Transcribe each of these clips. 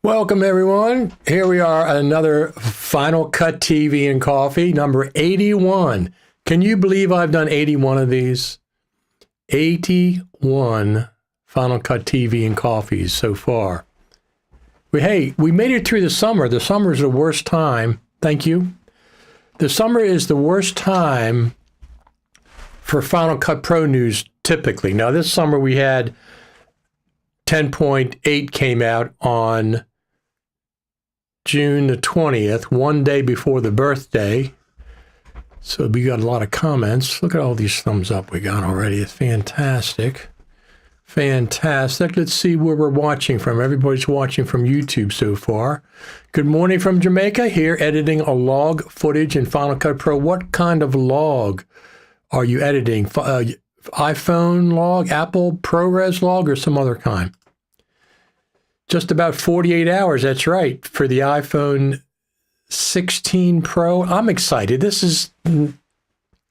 Welcome, everyone. Here we are, another Final Cut TV and Coffee, number 81. Can you believe I've done 81 of these? 81 Final Cut TV and Coffees so far. Hey, we made it through the summer. The summer is the worst time. Thank you. The summer is the worst time for Final Cut Pro news, typically. Now, this summer we had 10.8 came out on June the 20th, one day before the birthday. So we got a lot of comments. Look at all these thumbs up we got already. It's fantastic. Fantastic. Let's see where we're watching from. Everybody's watching from YouTube so far. Good morning from Jamaica. Here editing a log footage in Final Cut Pro. What kind of log are you editing? iPhone log, Apple ProRes log, or some other kind? Just about 48 hours, that's right, for the iPhone 16 Pro. I'm excited. This is,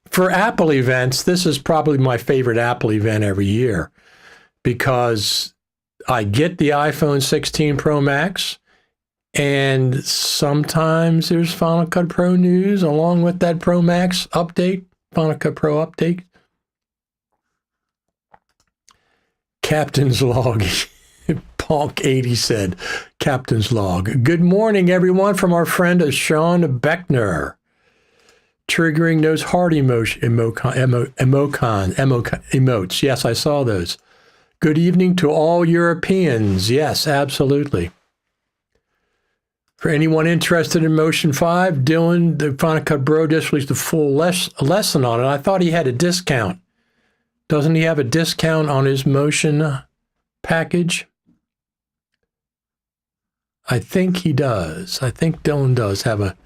for Apple events, this is probably my favorite Apple event every year because I get the iPhone 16 Pro Max, and sometimes there's Final Cut Pro news along with that Pro Max update, Final Cut Pro update. Captain's log. Ponk 80 said, Captain's log. Good morning, everyone, from our friend Sean Beckner. Triggering those heart emotes. Yes, I saw those. Good evening to all Europeans. Yes, absolutely. For anyone interested in Motion 5, Dylan, the Final Cut Pro, just released the full lesson on it. I thought he had a discount. Doesn't he have a discount on his Motion package? I think he does. I think Dylan does have a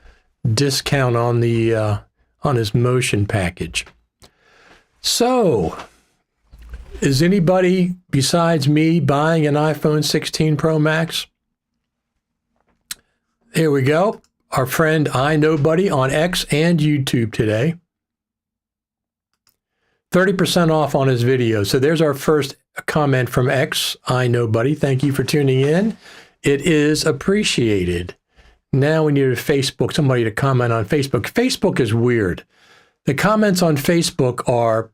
discount on the on his Motion package. So, is anybody besides me buying an iPhone 16 Pro Max? There we go. Our friend iNobody on X and YouTube today. 30% off on his video. So there's our first comment from X, iNobody. Thank you for tuning in. It is appreciated. Now we need a Facebook, somebody to comment on Facebook. Facebook is weird. The comments on Facebook are,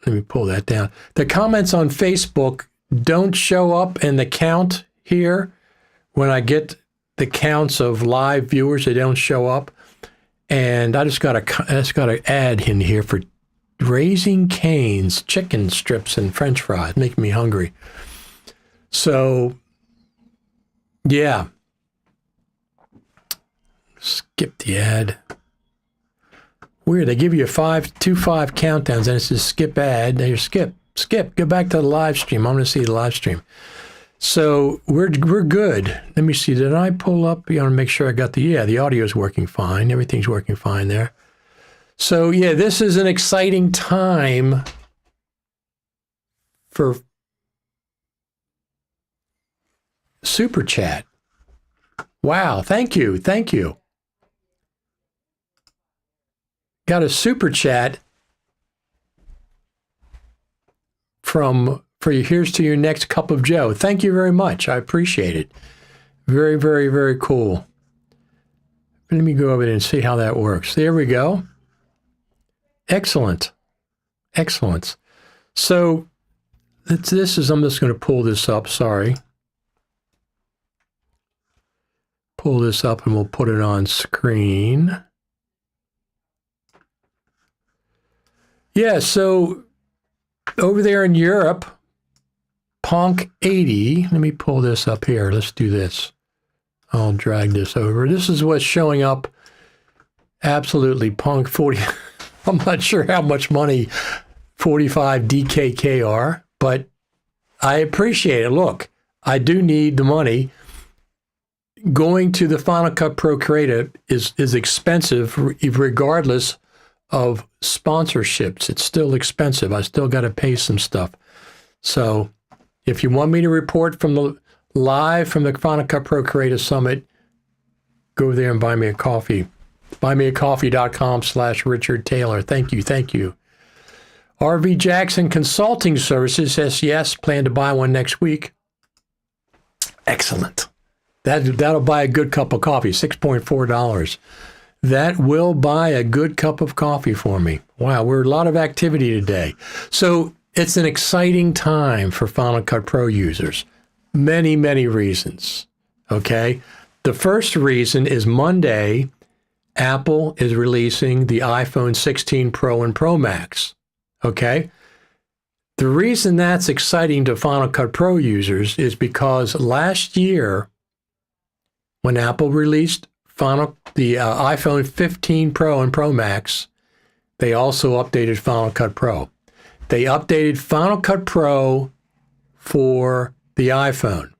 let me pull that down. The comments on Facebook don't show up in the count here. When I get the counts of live viewers, they don't show up. And I just got to add in here for Raising Cane's chicken strips and French fries, making me hungry. So, yeah. Skip the ad. Weird. They give you 5 countdowns, and it says skip ad. Then you skip. Go back to the live stream. I'm going to see the live stream. So we're good. Let me see. Did I pull up? You want to make sure I got the audio is working fine. Everything's working fine there. So yeah, this is an exciting time for Super Chat. Wow. Thank you. Got a Super Chat for here's to your next cup of Joe. Thank you very much. I appreciate it. Very, very, very cool. Let me go over there and see how that works. There we go. Excellent. So I'm just going to pull this up. Sorry. Pull this up and we'll put it on screen. Yeah, so over there in Europe, Ponk 80, let me pull this up here. Let's do this. I'll drag this over. This is what's showing up. Absolutely, Ponk 40. I'm not sure how much money 45 DKK are, but I appreciate it. Look, I do need the money. Going to the Final Cut Pro Creative is expensive regardless of sponsorships. It's still expensive. I still got to pay some stuff. So if you want me to report from the Final Cut Pro Creative Summit, go there and buy me a coffee. buymeacoffee.com/Richard Taylor. Thank you. RV Jackson Consulting Services says yes, plan to buy one next week. Excellent. That'll buy a good cup of coffee, $6.4. That will buy a good cup of coffee for me. Wow, we're a lot of activity today. So it's an exciting time for Final Cut Pro users. Many, many reasons. Okay. The first reason is Monday, Apple is releasing the iPhone 16 Pro and Pro Max. Okay. The reason that's exciting to Final Cut Pro users is because last year, when Apple released the iPhone 15 Pro and Pro Max, they also updated Final Cut Pro. They updated Final Cut Pro for the iPhone.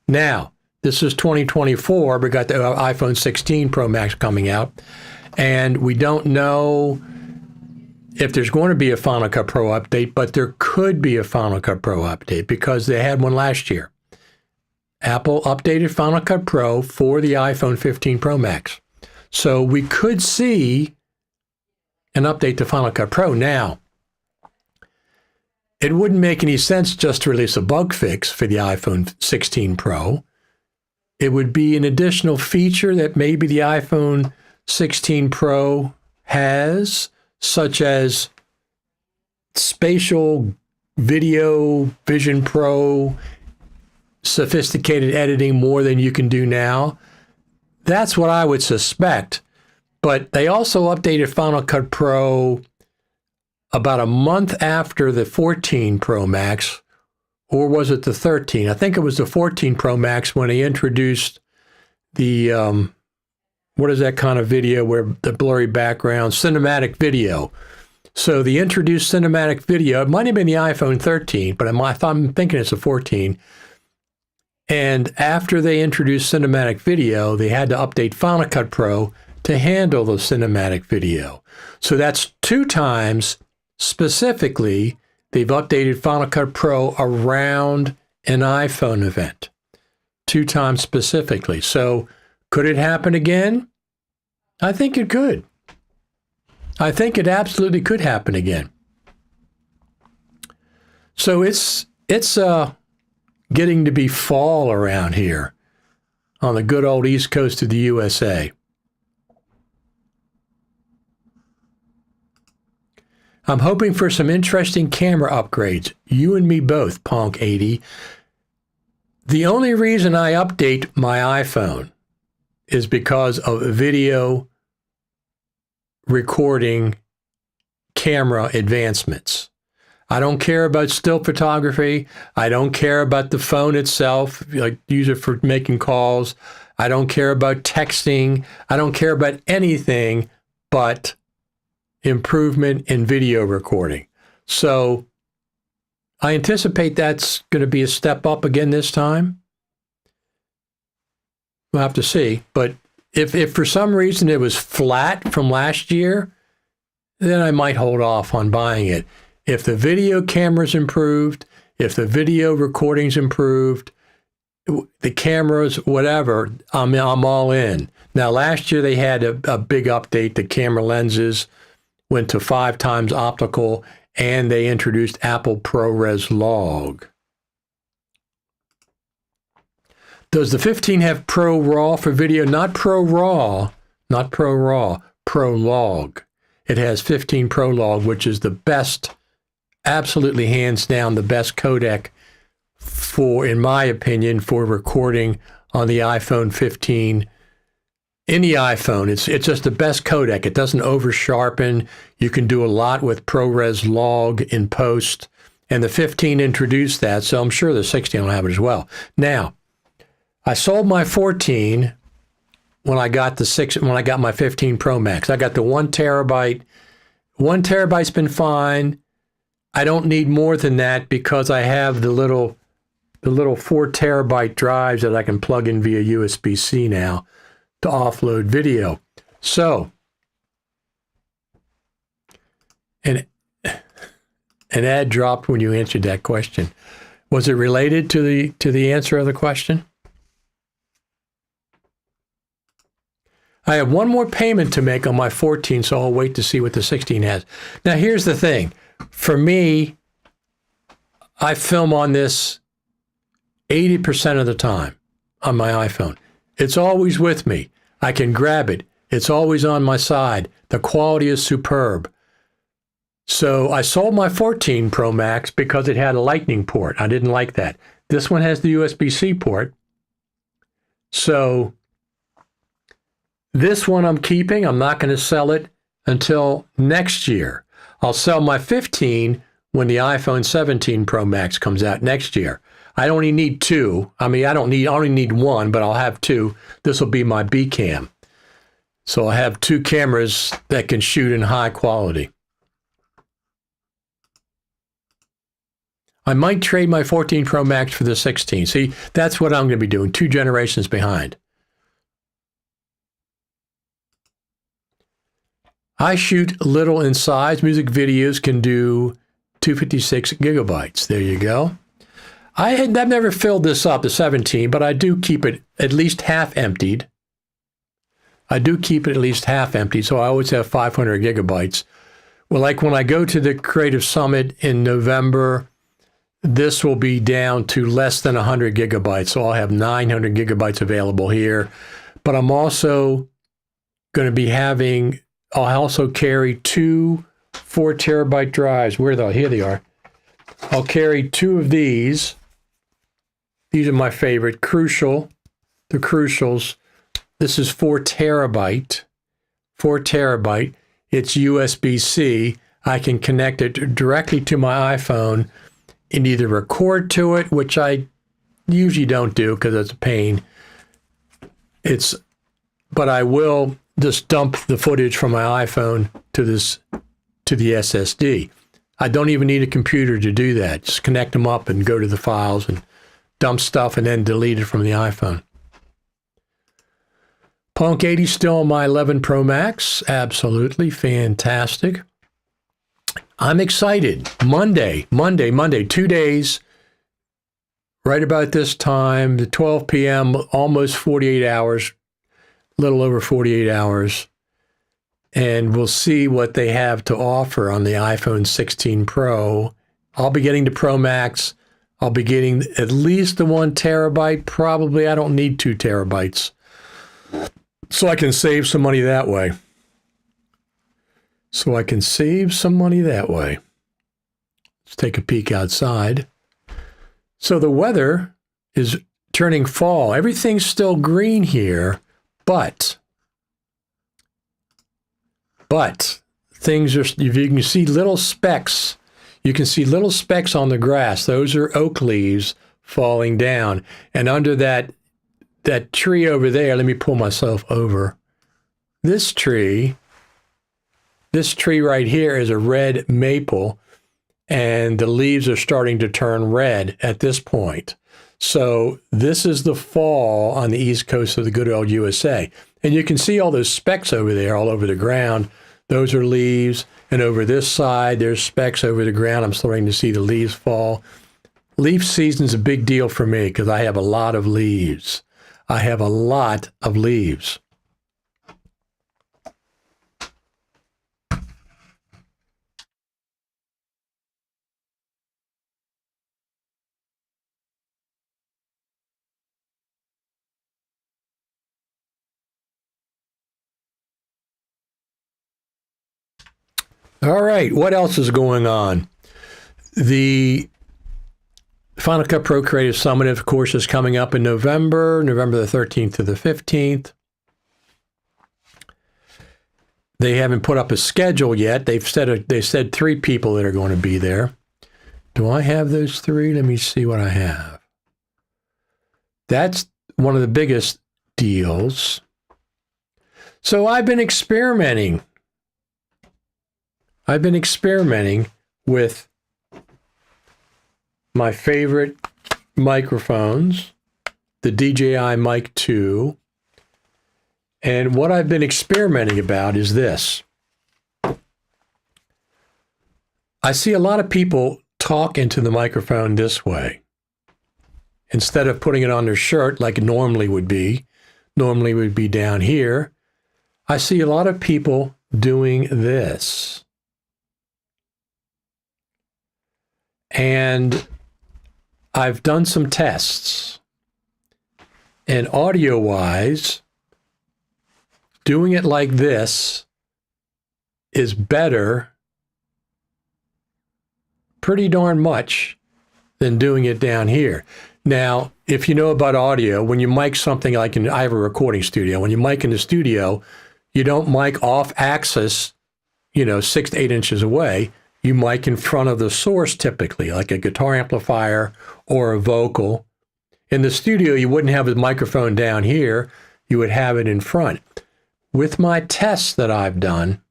Now, this is 2024. We got the iPhone 16 Pro Max coming out, and we don't know if there's going to be a Final Cut Pro update, but there could be a Final Cut Pro update because they had one last year. Apple updated Final Cut Pro for the iPhone 15 Pro Max. So we could see an update to Final Cut Pro. Now, it wouldn't make any sense just to release a bug fix for the iPhone 16 Pro. It would be an additional feature that maybe the iPhone 16 Pro has, such as spatial video, Vision Pro, sophisticated editing more than you can do now. That's what I would suspect. But they also updated Final Cut Pro about a month after the 14 Pro Max, or was it the 13? I think it was the 14 Pro Max when they introduced the, what is that kind of video where the blurry background, cinematic video. So the introduced cinematic video, it might have been the iPhone 13, but I'm thinking it's a 14. And after they introduced cinematic video, they had to update Final Cut Pro to handle the cinematic video. So that's 2 times specifically they've updated Final Cut Pro around an iPhone event. 2 times specifically. So Could it happen again? I think it could. I think it absolutely could happen again. So it's getting to be fall around here on the good old East Coast of the USA. I'm hoping for some interesting camera upgrades. You and me both, Ponk 80. The only reason I update my iPhone is because of video recording camera advancements. I don't care about still photography. I don't care about the phone itself, like use it for making calls. I don't care about texting. I don't care about anything but improvement in video recording. So I anticipate that's going to be a step up again this time. We'll have to see. But if for some reason it was flat from last year, then I might hold off on buying it. If the video camera's improved, if the video recording's improved, the cameras, whatever, I'm all in. Now, last year they had a big update. The camera lenses went to 5 times optical, and they introduced Apple ProRes Log. Does the 15 have Pro RAW for video? Not Pro RAW, not Pro RAW, Pro Log. It has 15 Pro Log, which is the best, absolutely hands down, the best codec for, in my opinion, for recording on the iPhone 15. Any iPhone, it's just the best codec. It doesn't over sharpen. You can do a lot with ProRes Log in post, and the 15 introduced that, so I'm sure the 16 will have it as well. Now, I sold my 14 when I got my 15 Pro Max. I got the 1 terabyte. 1 terabyte's been fine. I don't need more than that because I have the little 4 terabyte drives that I can plug in via USB-C now to offload video. So, an ad dropped when you answered that question. Was it related to the answer of the question? I have one more payment to make on my 14, so I'll wait to see what the 16 has. Now, here's the thing. For me, I film on this 80% of the time on my iPhone. It's always with me. I can grab it. It's always on my side. The quality is superb. So I sold my 14 Pro Max because it had a Lightning port. I didn't like that. This one has the USB-C port. So this one I'm keeping. I'm not going to sell it until next year. I'll sell my 15 when the iPhone 17 Pro Max comes out next year. I only need 2. I mean, I only need 1, but I'll have 2. This will be my B cam. So I have 2 cameras that can shoot in high quality. I might trade my 14 Pro Max for the 16. See, that's what I'm going to be doing, 2 generations behind. I shoot little in size. Music videos can do 256 gigabytes. There you go. I've never filled this up, the 17, but I do keep it at least half emptied. So I always have 500 gigabytes. Well, like when I go to the Creative Summit in November, this will be down to less than 100 gigabytes, so I'll have 900 gigabytes available here. But I'm also going to be I'll also carry 2 4 terabyte drives. Where are they? Here they are. I'll carry 2 of these. These are my favorite. The Crucials. This is 4 terabyte. 4 terabyte. It's USB-C. I can connect it directly to my iPhone and either record to it, which I usually don't do because it's a pain. But I will just dump the footage from my iPhone to the SSD. I don't even need a computer to do that. Just connect them up and go to the files and dump stuff and then delete it from the iPhone. Punk 80 still on my 11 Pro Max. Absolutely fantastic. I'm excited. Monday, 2 days, right about this time, the 12 p.m., almost 48 hours. a little over 48 hours. And we'll see what they have to offer on the iPhone 16 Pro. I'll be getting the Pro Max. I'll be getting at least the 1 terabyte. Probably I don't need 2 terabytes. So I can save some money that way. Let's take a peek outside. So the weather is turning fall. Everything's still green here, but things are, if you can see little specks, you can see little specks on the grass. Those are oak leaves falling down. And under that tree over there, let me pull myself over. This tree right here is a red maple, and the leaves are starting to turn red at this point. So this is the fall on the east coast of the good old USA. And you can see all those specks over there all over the ground. Those are leaves. And over this side, there's specks over the ground. I'm starting to see the leaves fall. Leaf season's a big deal for me because I have a lot of leaves. All right, what else is going on? The Final Cut Pro Creative Summit, of course, is coming up in November the 13th to the 15th. They haven't put up a schedule yet. They said 3 people that are going to be there. Do I have those 3? Let me see what I have. That's one of the biggest deals. So I've been experimenting with my favorite microphones, the DJI MIC 2. And what I've been experimenting about is this. I see a lot of people talk into the microphone this way. Instead of putting it on their shirt like it normally would be down here, I see a lot of people doing this. And I've done some tests. And audio-wise, doing it like this is better pretty darn much than doing it down here. Now, if you know about audio, when you mic something like I have a recording studio. When you mic in the studio, you don't mic off axis, 6 to 8 inches away. You mic in front of the source typically, like a guitar amplifier or a vocal. In the studio, you wouldn't have a microphone down here. You would have it in front. With my tests that I've done,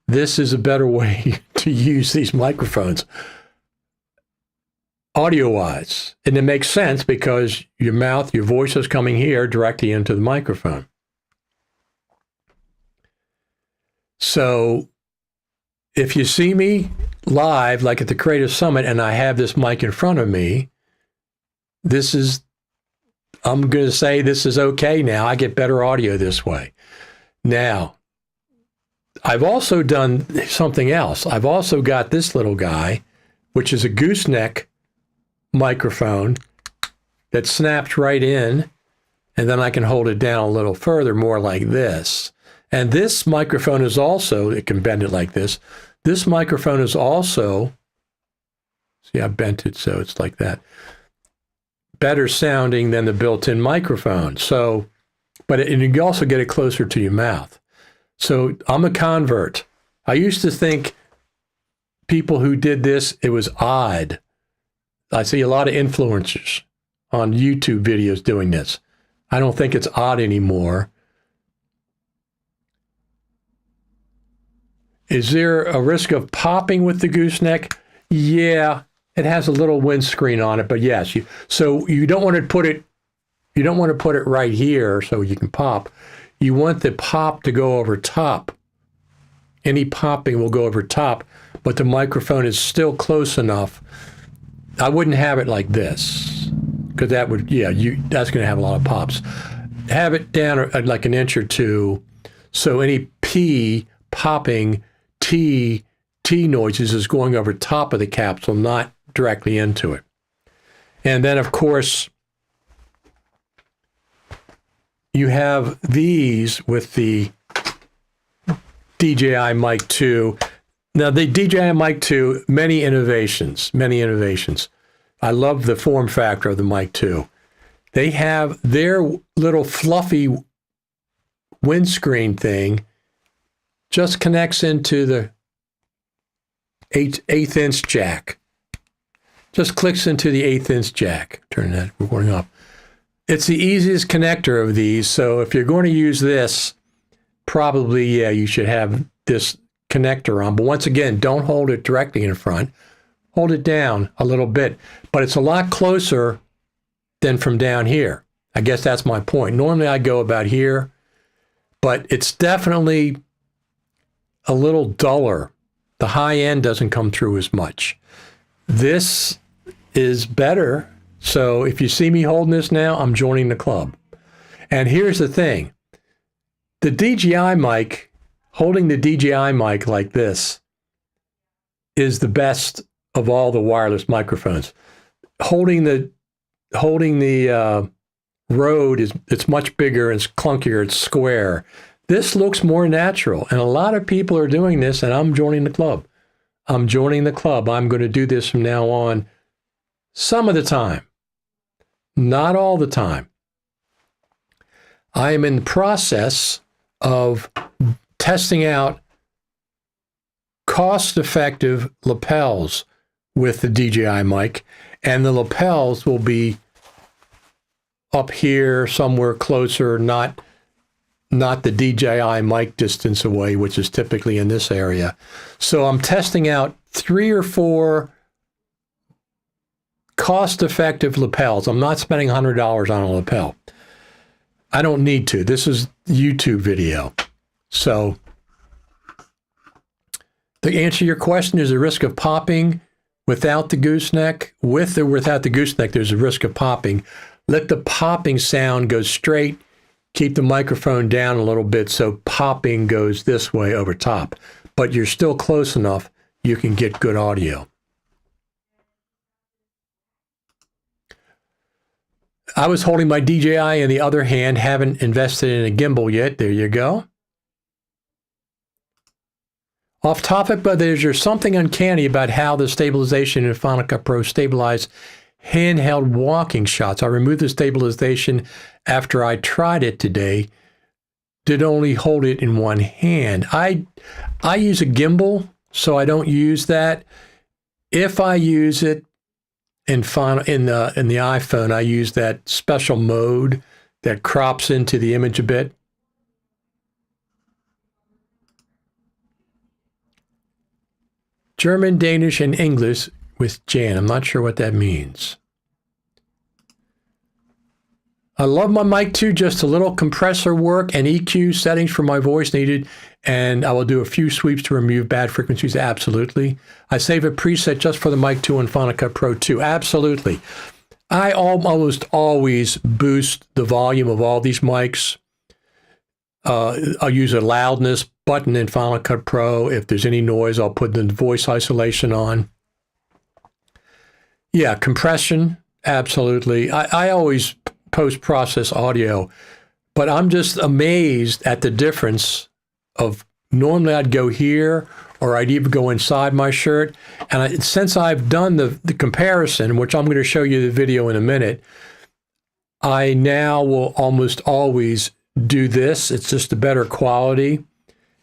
this is a better way to use these microphones, audio-wise. And it makes sense because your voice is coming here directly into the microphone. So if you see me live, like at the Creative Summit, and I have this mic in front of me, I'm going to say this is okay now. I get better audio this way. Now, I've also done something else. I've also got this little guy, which is a gooseneck microphone that snaps right in, and then I can hold it down a little further, more like this. And this microphone is also, it can bend it like this. This microphone is also, see, I bent it so it's like that, better sounding than the built-in microphone. So, and you can also get it closer to your mouth. So I'm a convert. I used to think people who did this, it was odd. I see a lot of influencers on YouTube videos doing this. I don't think it's odd anymore. Is there a risk of popping with the gooseneck? Yeah, it has a little windscreen on it, but yes. So you don't want to put it right here so you can pop. You want the pop to go over top. Any popping will go over top, but the microphone is still close enough. I wouldn't have it like this, because that would, that's going to have a lot of pops. have it down like an inch or two, so any P popping, T noises is going over top of the capsule, not directly into it. And then, of course, you have these with the DJI MIC 2. Now, the DJI MIC 2, many innovations. I love the form factor of the MIC 2. They have their little fluffy windscreen thing just connects into the eighth inch jack. Just clicks into the 1/8 inch jack. Turn that recording off. It's the easiest connector of these. So if you're going to use this, probably, yeah, you should have this connector on. But once again, don't hold it directly in front. Hold it down a little bit. But it's a lot closer than from down here. I guess that's my point. Normally I go about here, but it's definitely a little duller. The high end doesn't come through as much. This is better. So if you see me holding this now, I'm joining the club. And here's the thing. The DJI mic, holding the DJI mic like this, is the best of all the wireless microphones. Holding the Rode it's much bigger, it's clunkier, it's square. This looks more natural, and a lot of people are doing this, and I'm joining the club. I'm joining the club. I'm going to do this from now on some of the time, not all the time. I am in the process of testing out cost-effective lapels with the DJI mic, and the lapels will be up here somewhere closer, not the DJI mic distance away, which is typically in this area. So I'm testing out 3 or 4 cost-effective lapels. I'm not spending $100 on a lapel. I don't need to. This is YouTube video. So to answer your question, there's a risk of popping without the gooseneck. With or without the gooseneck, there's a risk of popping. Let the popping sound go straight. Keep the microphone down a little bit so popping goes this way over top. But you're still close enough, you can get good audio. I was holding my DJI in the other hand, haven't invested in a gimbal yet. There you go. Off topic, but there's something uncanny about how the stabilization in Final Cut Pro stabilize handheld walking shots. I removed the stabilization after I tried it today. Did only hold it in one hand. I use a gimbal, so I don't use that. If I use it in the iPhone, I use that special mode that crops into the image a bit. German, Danish, and English with Jan. I'm not sure what that means. I love my mic too, just a little compressor work and EQ settings for my voice needed, and I will do a few sweeps to remove bad frequencies, absolutely. I save a preset just for the mic 2 and Final Cut Pro 2, absolutely. I almost always boost the volume of all these mics. I'll use a loudness button in Final Cut Pro. If there's any noise, I'll put the voice isolation on. Yeah, compression, absolutely. I always post-process audio, but I'm just amazed at the difference of normally I'd go here or I'd even go inside my shirt. And since I've done the comparison, which I'm going to show you the video in a minute, I now will almost always do this. It's just a better quality.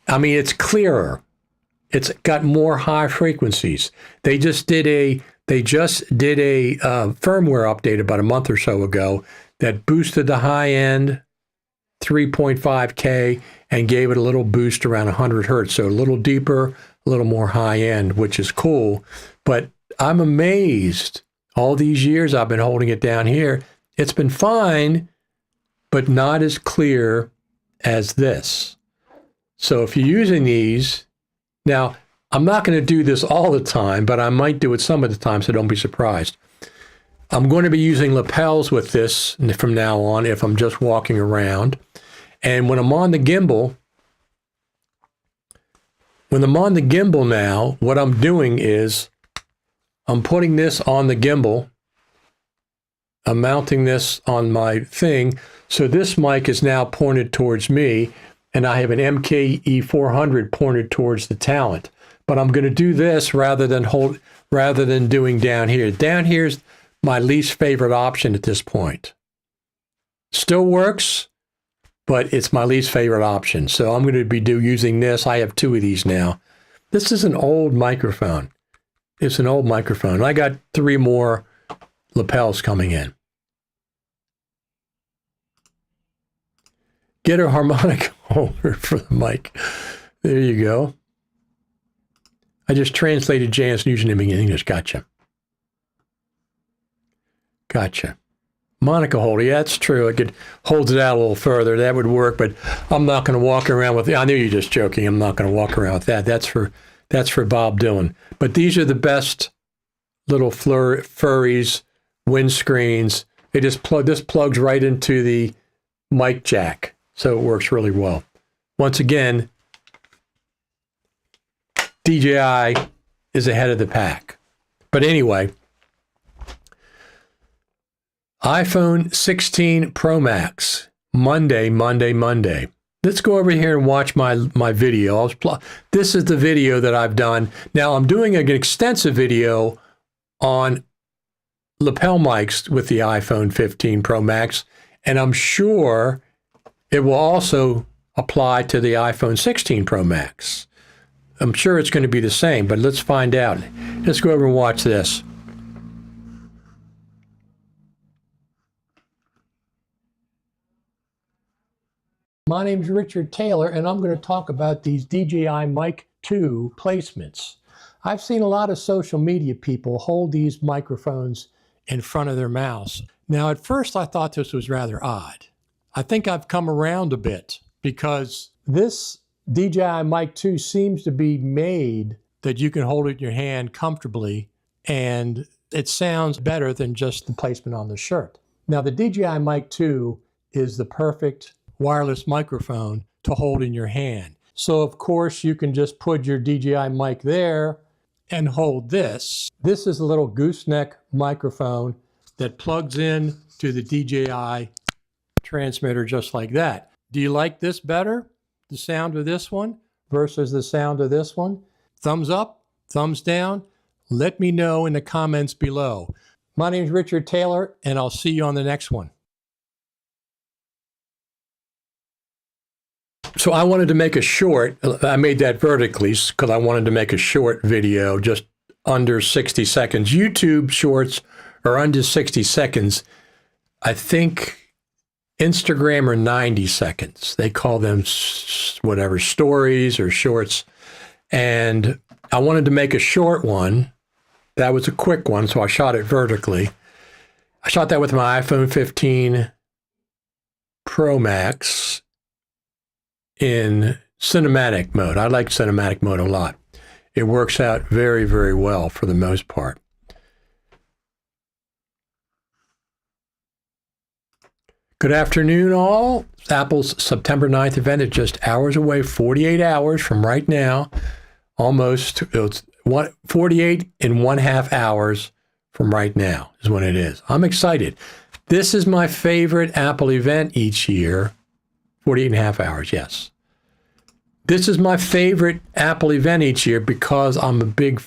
I mean, it's clearer. It's got more high frequencies. They just did a firmware update about a month or so ago that boosted the high end 3.5K and gave it a little boost around 100 hertz. So a little deeper, a little more high end, which is cool. But I'm amazed. All these years I've been holding it down here. It's been fine, but not as clear as this. So if you're using these, now I'm not going to do this all the time, but I might do it some of the time, so don't be surprised. I'm going to be using lapels with this from now on if I'm just walking around. And when I'm on the gimbal, now, what I'm doing is I'm putting this on the gimbal. I'm mounting this on my thing. So this mic is now pointed towards me, and I have an MKE 400 pointed towards the talent. But I'm going to do this rather than doing down here. Down here's my least favorite option at this point. Still works, but it's my least favorite option. So I'm going to be using this. I have 2 of these now. This is an old microphone. It's an old microphone. I got 3 more lapels coming in. Get a harmonic holder for the mic. There you go. I just translated Jan's username in English. Gotcha. Gotcha. Monica holder. Yeah, that's true. I could hold it out a little further. That would work, but I'm not going to walk around with it. I knew you were just joking. I'm not going to walk around with that. That's for Bob Dylan. But these are the best little furries, windscreens. They just this plugs right into the mic jack. So it works really well. Once again, DJI is ahead of the pack. But anyway, iPhone 16 Pro Max, Monday. Let's go over here and watch my video. This is the video that I've done. Now I'm doing an extensive video on lapel mics with the iPhone 15 Pro Max, and I'm sure it will also apply to the iPhone 16 Pro Max. I'm sure it's going to be the same, but let's find out. Let's go over and watch this. My name's Richard Taylor, and I'm going to talk about these DJI MIC 2 placements. I've seen a lot of social media people hold these microphones in front of their mouths. Now, at first, I thought this was rather odd. I think I've come around a bit because this DJI MIC 2 seems to be made that you can hold it in your hand comfortably, and it sounds better than just the placement on the shirt. Now, the DJI MIC 2 is the perfect wireless microphone to hold in your hand. So, of course, you can just put your DJI mic there and hold this. This is a little gooseneck microphone that plugs in to the DJI transmitter just like that. Do you like this better, the sound of this one versus the sound of this one? Thumbs up, thumbs down. Let me know in the comments below. My name is Richard Taylor, and I'll see you on the next one. So I wanted to make a short, I made that vertically because I wanted to make a short video, just under 60 seconds. YouTube shorts are under 60 seconds. I think Instagram are 90 seconds. They call them whatever, stories or shorts. And I wanted to make a short one. That was a quick one, so I shot it vertically. I shot that with my iPhone 15 Pro Max in cinematic mode. I like cinematic mode a lot. It works out very, very well for the most part. Good afternoon, all. Apple's September 9th event is just hours away, 48 hours from right now. Almost, it's 48 and 1/2 hours from right now is when it is. I'm excited. This is my favorite Apple event each year. 48 and 1/2 hours, yes. This is my favorite Apple event each year because I'm a big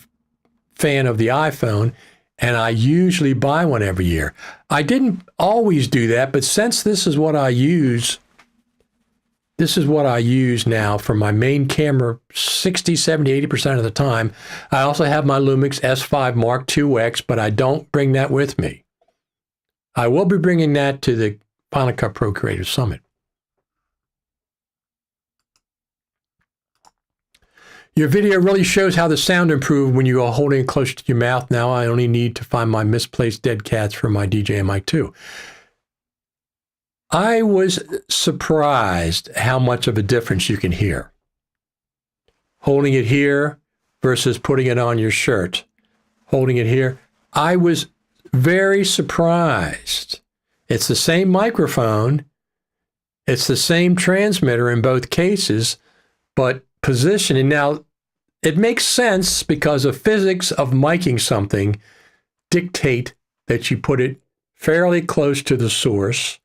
fan of the iPhone, and I usually buy one every year. I didn't always do that, but since this is what I use now for my main camera 60, 70, 80% of the time. I also have my Lumix S5 Mark IIX, but I don't bring that with me. I will be bringing that to the Final Cut Pro Creator Summit. Your video really shows how the sound improved when you are holding it close to your mouth. Now I only need to find my misplaced dead cats for my DJI MIC 2. I was surprised how much of a difference you can hear. Holding it here versus putting it on your shirt. Holding it here. I was very surprised. It's the same microphone. It's the same transmitter in both cases, but positioning. Now, it makes sense because the physics of miking something dictate that you put it fairly close to the source,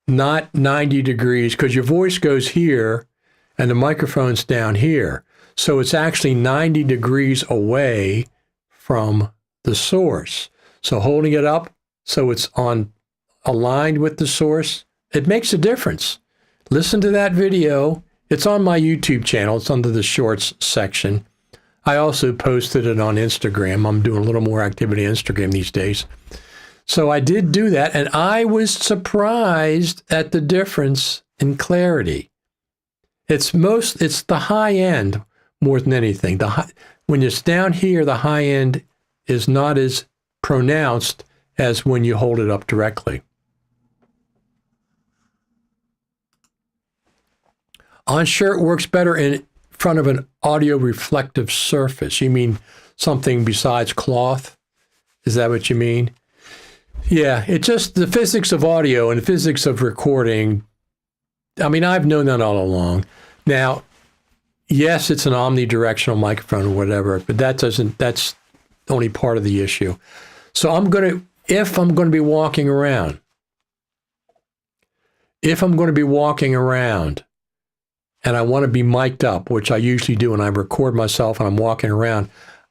not 90 degrees, because your voice goes here and the microphone's down here. So it's actually 90 degrees away from the source. So holding it up so it's aligned with the source, it makes a difference. Listen to that video. It's on my YouTube channel. It's under the shorts section. I also posted it on Instagram. I'm doing a little more activity on Instagram these days. So I did do that, and I was surprised at the difference in clarity. It's the high end more than anything. When it's down here, the high end is not as pronounced as when you hold it up directly. I'm sure it works better in front of an audio reflective surface. You mean something besides cloth? Is that what you mean? Yeah, it's just the physics of audio and the physics of recording. I mean, I've known that all along. Now, yes, it's an omnidirectional microphone or whatever, but that's only part of the issue. So if I'm going to be walking around, and I want to be mic'd up, which I usually do when I record myself and I'm walking around,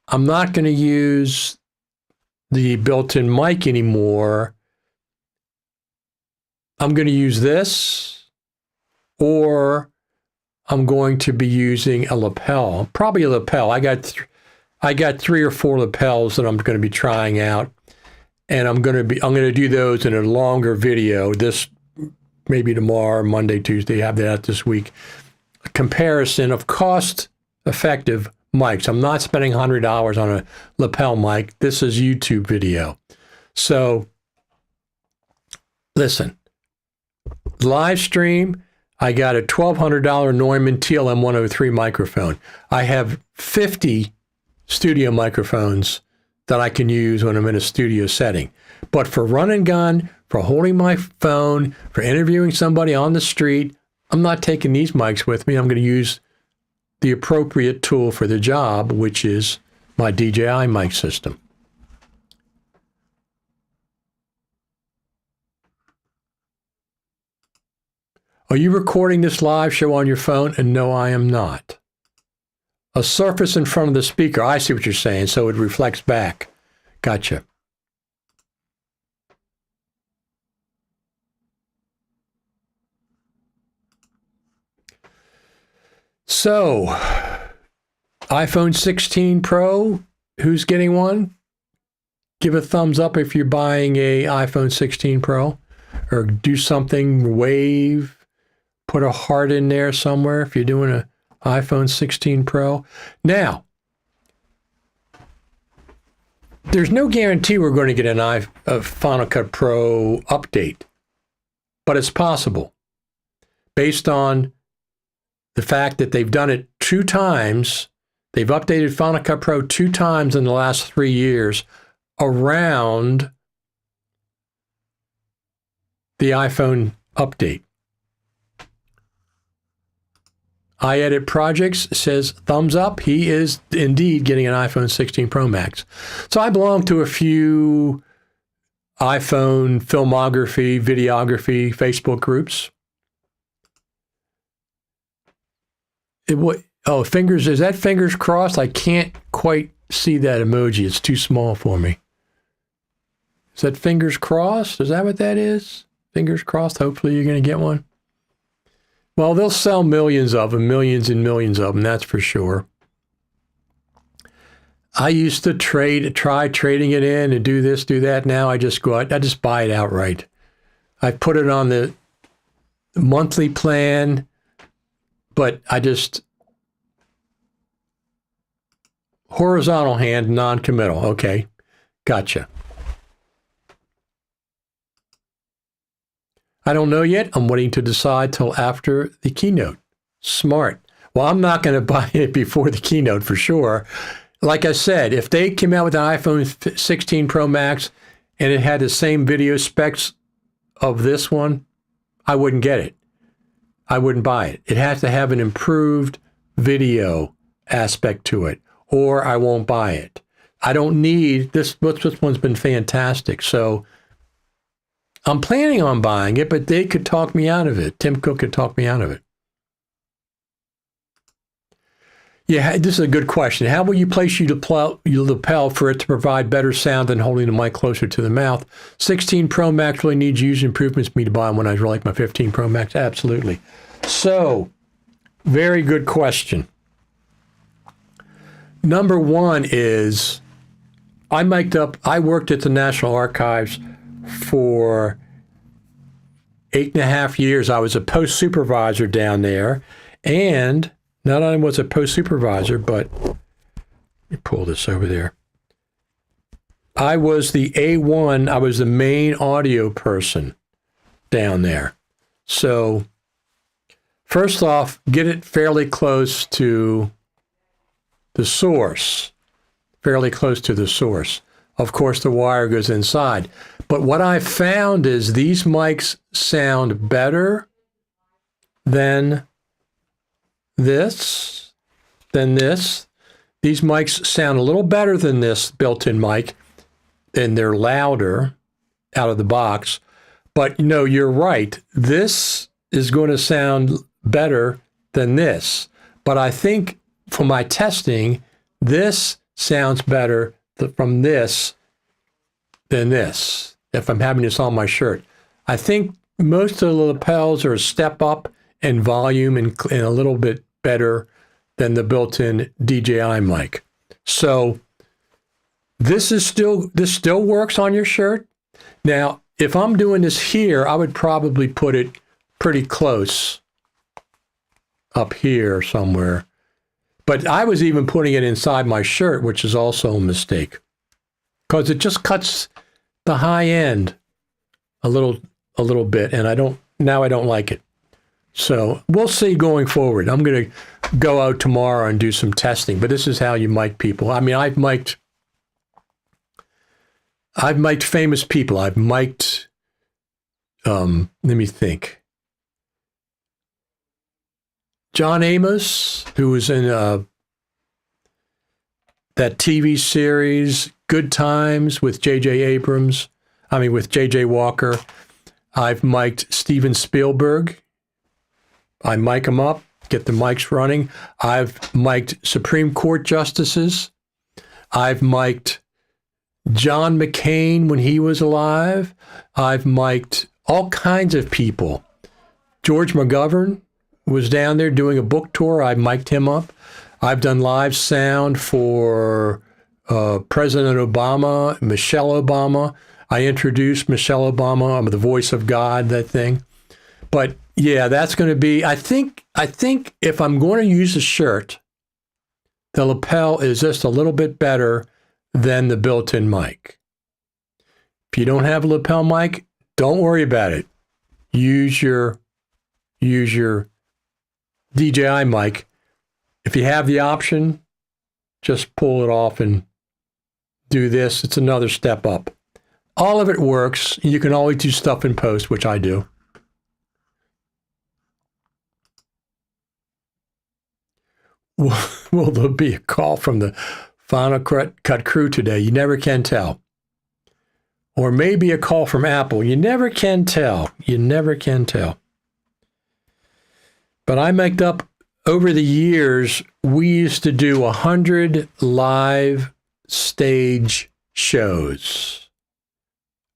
I'm not going to use the built-in mic anymore. I'm going to use this, or I'm going to be using a lapel, probably a lapel. I got 3 or 4 lapels that I'm going to be trying out, and I'm going to do those in a longer video. This maybe tomorrow, Monday, Tuesday. Have that this week. A comparison of cost-effective mics. I'm not spending $100 on a lapel mic. This is YouTube video. So listen, live stream. I got a $1,200 Neumann TLM 103 microphone. I have 50 studio microphones that I can use when I'm in a studio setting. But for run and gun, for holding my phone, for interviewing somebody on the street, I'm not taking these mics with me. I'm going to use the appropriate tool for the job, which is my DJI mic system. Are you recording this live show on your phone? And no, I am not. A surface in front of the speaker. I see what you're saying. So it reflects back. Gotcha. So, iPhone 16 Pro, who's getting one? Give a thumbs up if you're buying a iPhone 16 Pro, or do something, wave, put a heart in there somewhere if you're doing an iPhone 16 Pro. Now, there's no guarantee we're going to get a Final Cut Pro update, but it's possible based on the fact that they've done it 2 times. They've updated Final Cut Pro 2 times in the last 3 years around the iPhone update. iEdit Projects says thumbs up. He is indeed getting an iPhone 16 Pro Max. So I belong to a few iPhone filmography, videography, Facebook groups. Fingers, is that fingers crossed? I can't quite see that emoji. It's too small for me. Is that fingers crossed? Is that what that is? Fingers crossed. Hopefully you're going to get one. Well, they'll sell millions of them, millions and millions of them, that's for sure. I used to try trading it in and do this, do that. Now I just go out, I just buy it outright. I put it on the monthly plan, but I just horizontal hand, non-committal. Okay, gotcha. I don't know yet. I'm waiting to decide till after the keynote. Smart. Well, I'm not going to buy it before the keynote for sure. like I said, if they came out with an iPhone 16 Pro Max and it had the same video specs of this one, I wouldn't get it. I wouldn't buy it. It has to have an improved video aspect to it, or I won't buy it. I don't need this. This one's been fantastic. So I'm planning on buying it, but they could talk me out of it. Tim Cook could talk me out of it. Yeah, this is a good question. How will you place your lapel for it to provide better sound than holding the mic closer to the mouth? 16 Pro Max really needs user improvements for me to buy when I like my 15 Pro Max. Absolutely. So, very good question. Number one is, I worked at the National Archives for 8.5 years. I was a post supervisor down there, and not only was a post supervisor, but let me pull this over there. I was the A1, I was the main audio person down there. So first off, get it fairly close to the source, fairly close to the source. Of course, the wire goes inside. But what I found is these mics sound better than this. These mics sound a little better than this built-in mic, and they're louder out of the box. But no, you're right. This is going to sound better than this. But I think for my testing, this sounds better from this than this, if I'm having this on my shirt. I think most of the lapels are a step up in volume and a little bit better than the built-in DJI mic. So this still works on your shirt. Now, if I'm doing this here, I would probably put it pretty close up here somewhere. But I was even putting it inside my shirt, which is also a mistake, because it just cuts the high end a little bit, and I don't like it. So we'll see going forward. I'm going to go out tomorrow and do some testing, but this is how you mic people. I mean, I've mic'd famous people. I've mic'd, let me think. John Amos, who was in that TV series, Good Times with J.J. Walker. I've mic'd Steven Spielberg. I mic them up, get the mics running. I've mic'd Supreme Court justices. I've mic'd John McCain when he was alive. I've mic'd all kinds of people. George McGovern was down there doing a book tour. I mic'd him up. I've done live sound for President Obama, Michelle Obama. I introduced Michelle Obama. I'm the voice of God, that thing. But yeah, that's going to be, I think if I'm going to use a shirt, the lapel is just a little bit better than the built-in mic. If you don't have a lapel mic, don't worry about it. Use your DJI mic. If you have the option, just pull it off and do this. It's another step up. All of it works. You can always do stuff in post, which I do. Will there be a call from the Final Cut crew today? You never can tell. Or maybe a call from Apple. You never can tell. You never can tell. But I mic'd up, over the years, we used to do 100 live stage shows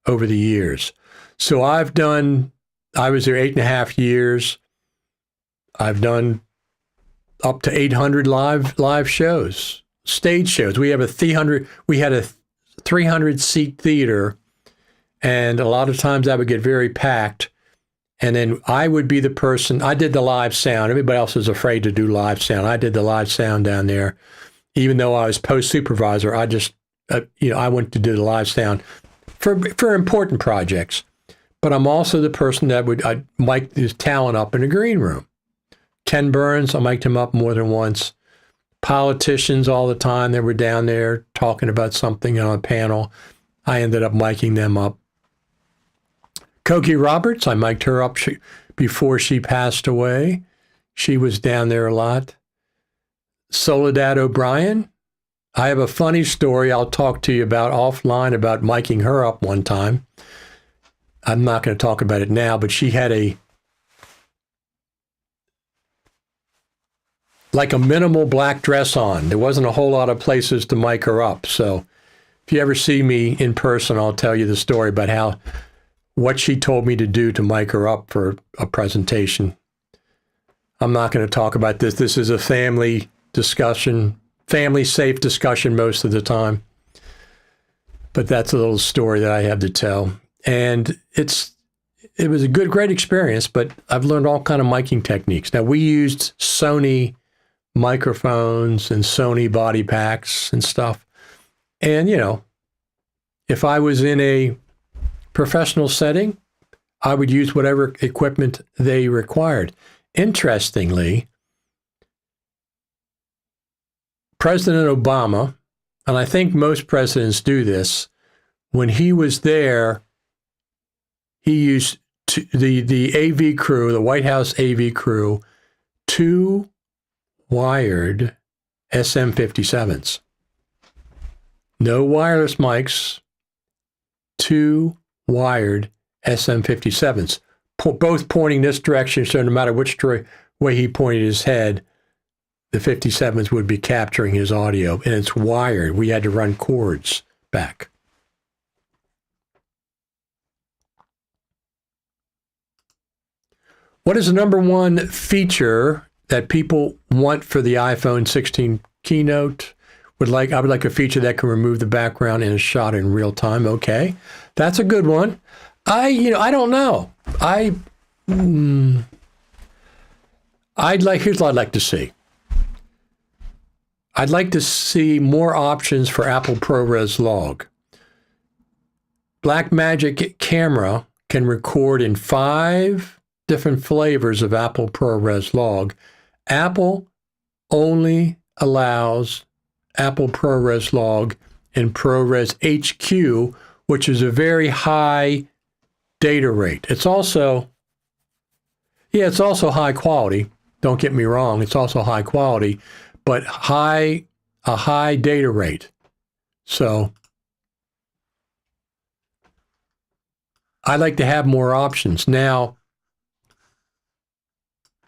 over the years. So I was there 8.5 years. I've done up to 800 live shows, stage shows. We had a 300 seat theater, and a lot of times that would get very packed. And then I would be the person, I did the live sound. Everybody else was afraid to do live sound. I did the live sound down there. Even though I was post supervisor, I just, I went to do the live sound for important projects. But I'm also the person that I'd mic this talent up in the green room. Ken Burns, I mic'd him up more than once. politicians all the time that were down there talking about something on a panel. I ended up miking them up. Cokie Roberts, I mic'd her up before she passed away. She was down there a lot. Soledad O'Brien, I have a funny story I'll talk to you about offline about miking her up one time. I'm not going to talk about it now, but she had like a minimal black dress on. There wasn't a whole lot of places to mic her up. So if you ever see me in person, I'll tell you the story about what she told me to do to mic her up for a presentation. I'm not going to talk about this. This is a family discussion, family safe discussion most of the time. But that's a little story that I have to tell. And it was a great experience, but I've learned all kind of miking techniques. Now, we used Sony microphones and Sony body packs and stuff. And, if I was in a professional setting, I would use whatever equipment they required. Interestingly, President Obama, and I think most presidents do this, when he was there, he used the AV crew, the White House AV crew, 2 wired SM57s. No wireless mics, 2 wired SM57s, both pointing this direction, so no matter which way he pointed his head, the 57s would be capturing his audio, and it's wired. We had to run cords back. What is the number one feature that people want for the iPhone 16 keynote? I would like a feature that can remove the background in a shot in real time. Okay, that's a good one. I don't know. Here's what I'd like to see. I'd like to see more options for Apple ProRes Log. Blackmagic camera can record in 5 different flavors of Apple ProRes Log. Apple only allows Apple ProRes Log and ProRes HQ, which is a very high data rate. It's also high quality. Don't get me wrong, it's also high quality, but a high data rate. So I like to have more options. Now,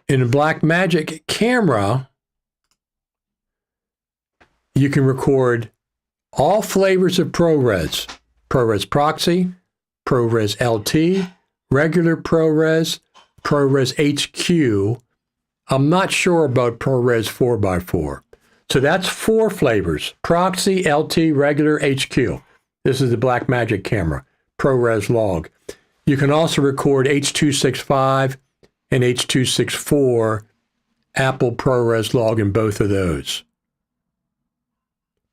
in a Blackmagic camera, you can record all flavors of ProRes. ProRes Proxy, ProRes LT, regular ProRes, ProRes HQ. I'm not sure about ProRes 4x4. So that's 4 flavors: Proxy, LT, regular, HQ. This is the Blackmagic camera, ProRes Log. You can also record H.265 and H.264 Apple ProRes Log in both of those.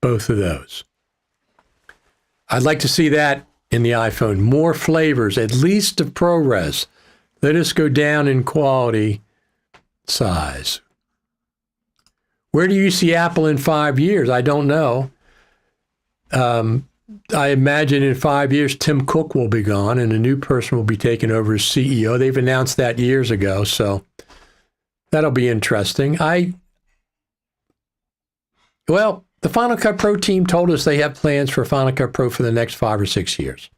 Both of those. I'd like to see that in the iPhone. More flavors, at least of ProRes. Let us go down in quality, size. Where do you see Apple in 5 years? I don't know. I imagine in 5 years, Tim Cook will be gone and a new person will be taking over as CEO. They've announced that years ago, so that'll be interesting. The Final Cut Pro team told us they have plans for Final Cut Pro for the next 5 or 6 years.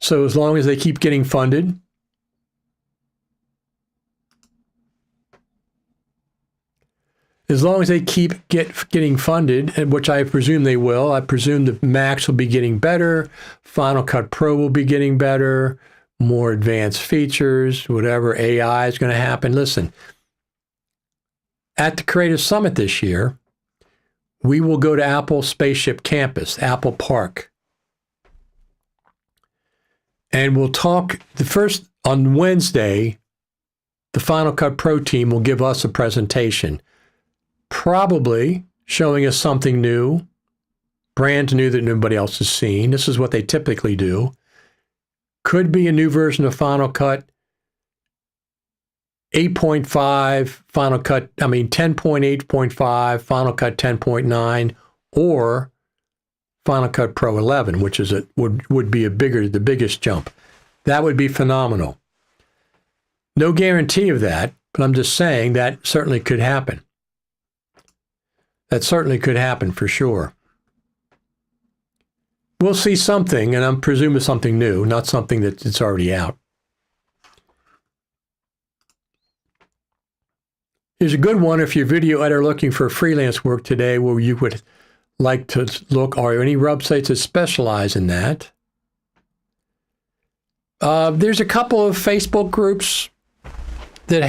So as long as they keep getting funded, getting funded, and which I presume they will, I presume the Macs will be getting better, Final Cut Pro will be getting better, more advanced features, whatever, AI is going to happen. Listen, at the Creative Summit this year, we will go to Apple Spaceship Campus, Apple Park. And we'll talk on Wednesday, the Final Cut Pro team will give us a presentation, probably showing us something new, brand new that nobody else has seen. This is what they typically do. Could be a new version of Final Cut. 8.5 Final Cut, 10.8.5, Final Cut 10.9, or Final Cut Pro 11, which is would be the biggest jump. That would be phenomenal. No guarantee of that, but I'm just saying that certainly could happen. That certainly could happen for sure. We'll see something, and I'm presuming something new, not something that's already out. Here's a good one if you're a video editor looking for freelance work today where you would like to look. Are there any websites that specialize in that? There's a couple of Facebook groups that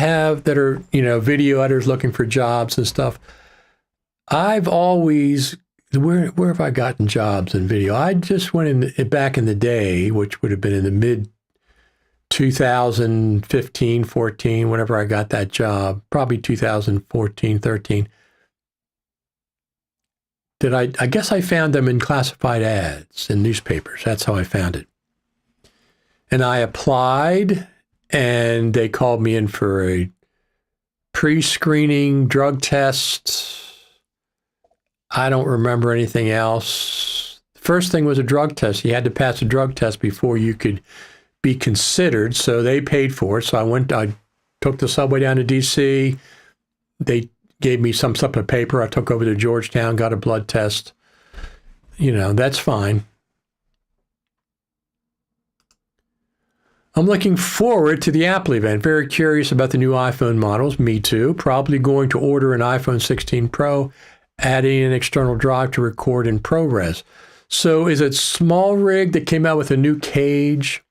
are, video editors looking for jobs and stuff. I've always, where have I gotten jobs in video? I just went in back in the day, which would have been in the mid 2015, 14, whenever I got that job, probably 2014, 13. I guess I found them in classified ads in newspapers. That's how I found it. And I applied, and they called me in for a pre-screening drug test. I don't remember anything else. The first thing was a drug test. You had to pass a drug test before you could be considered, so they paid for it. So I took the subway down to D.C. They gave me some stuff of paper. I took over to Georgetown, got a blood test. That's fine. I'm looking forward to the Apple event. Very curious about the new iPhone models. Me too. Probably going to order an iPhone 16 Pro, adding an external drive to record in ProRes. So is it Small Rig that came out with a new cage?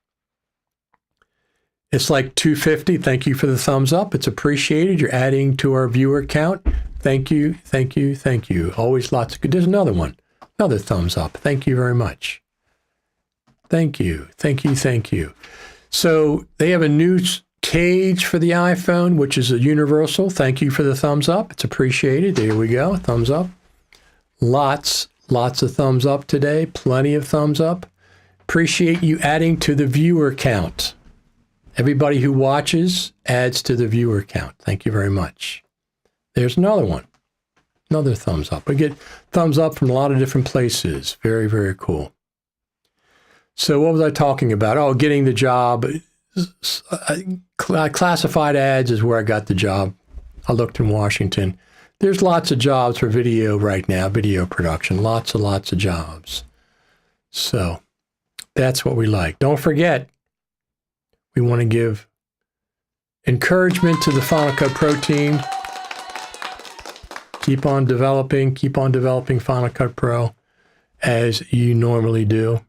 It's like $250. Thank you for the thumbs up. It's appreciated. You're adding to our viewer count. Thank you, thank you, thank you. Always lots of good. There's another one. Another thumbs up. Thank you very much. Thank you, thank you, thank you. So they have a new cage for the iPhone, which is a universal. Thank you for the thumbs up. It's appreciated. There we go. Thumbs up. Lots of thumbs up today. Plenty of thumbs up. Appreciate you adding to the viewer count. Everybody who watches adds to the viewer count. Thank you very much. There's another one. Another thumbs up. We get thumbs up from a lot of different places. Very, very cool. So what was I talking about? Oh, getting the job. Classified ads is where I got the job. I looked in Washington. There's lots of jobs for video right now, video production. Lots of jobs. So that's what we like. Don't forget, we want to give encouragement to the Final Cut Pro team. Keep on developing Final Cut Pro as you normally do.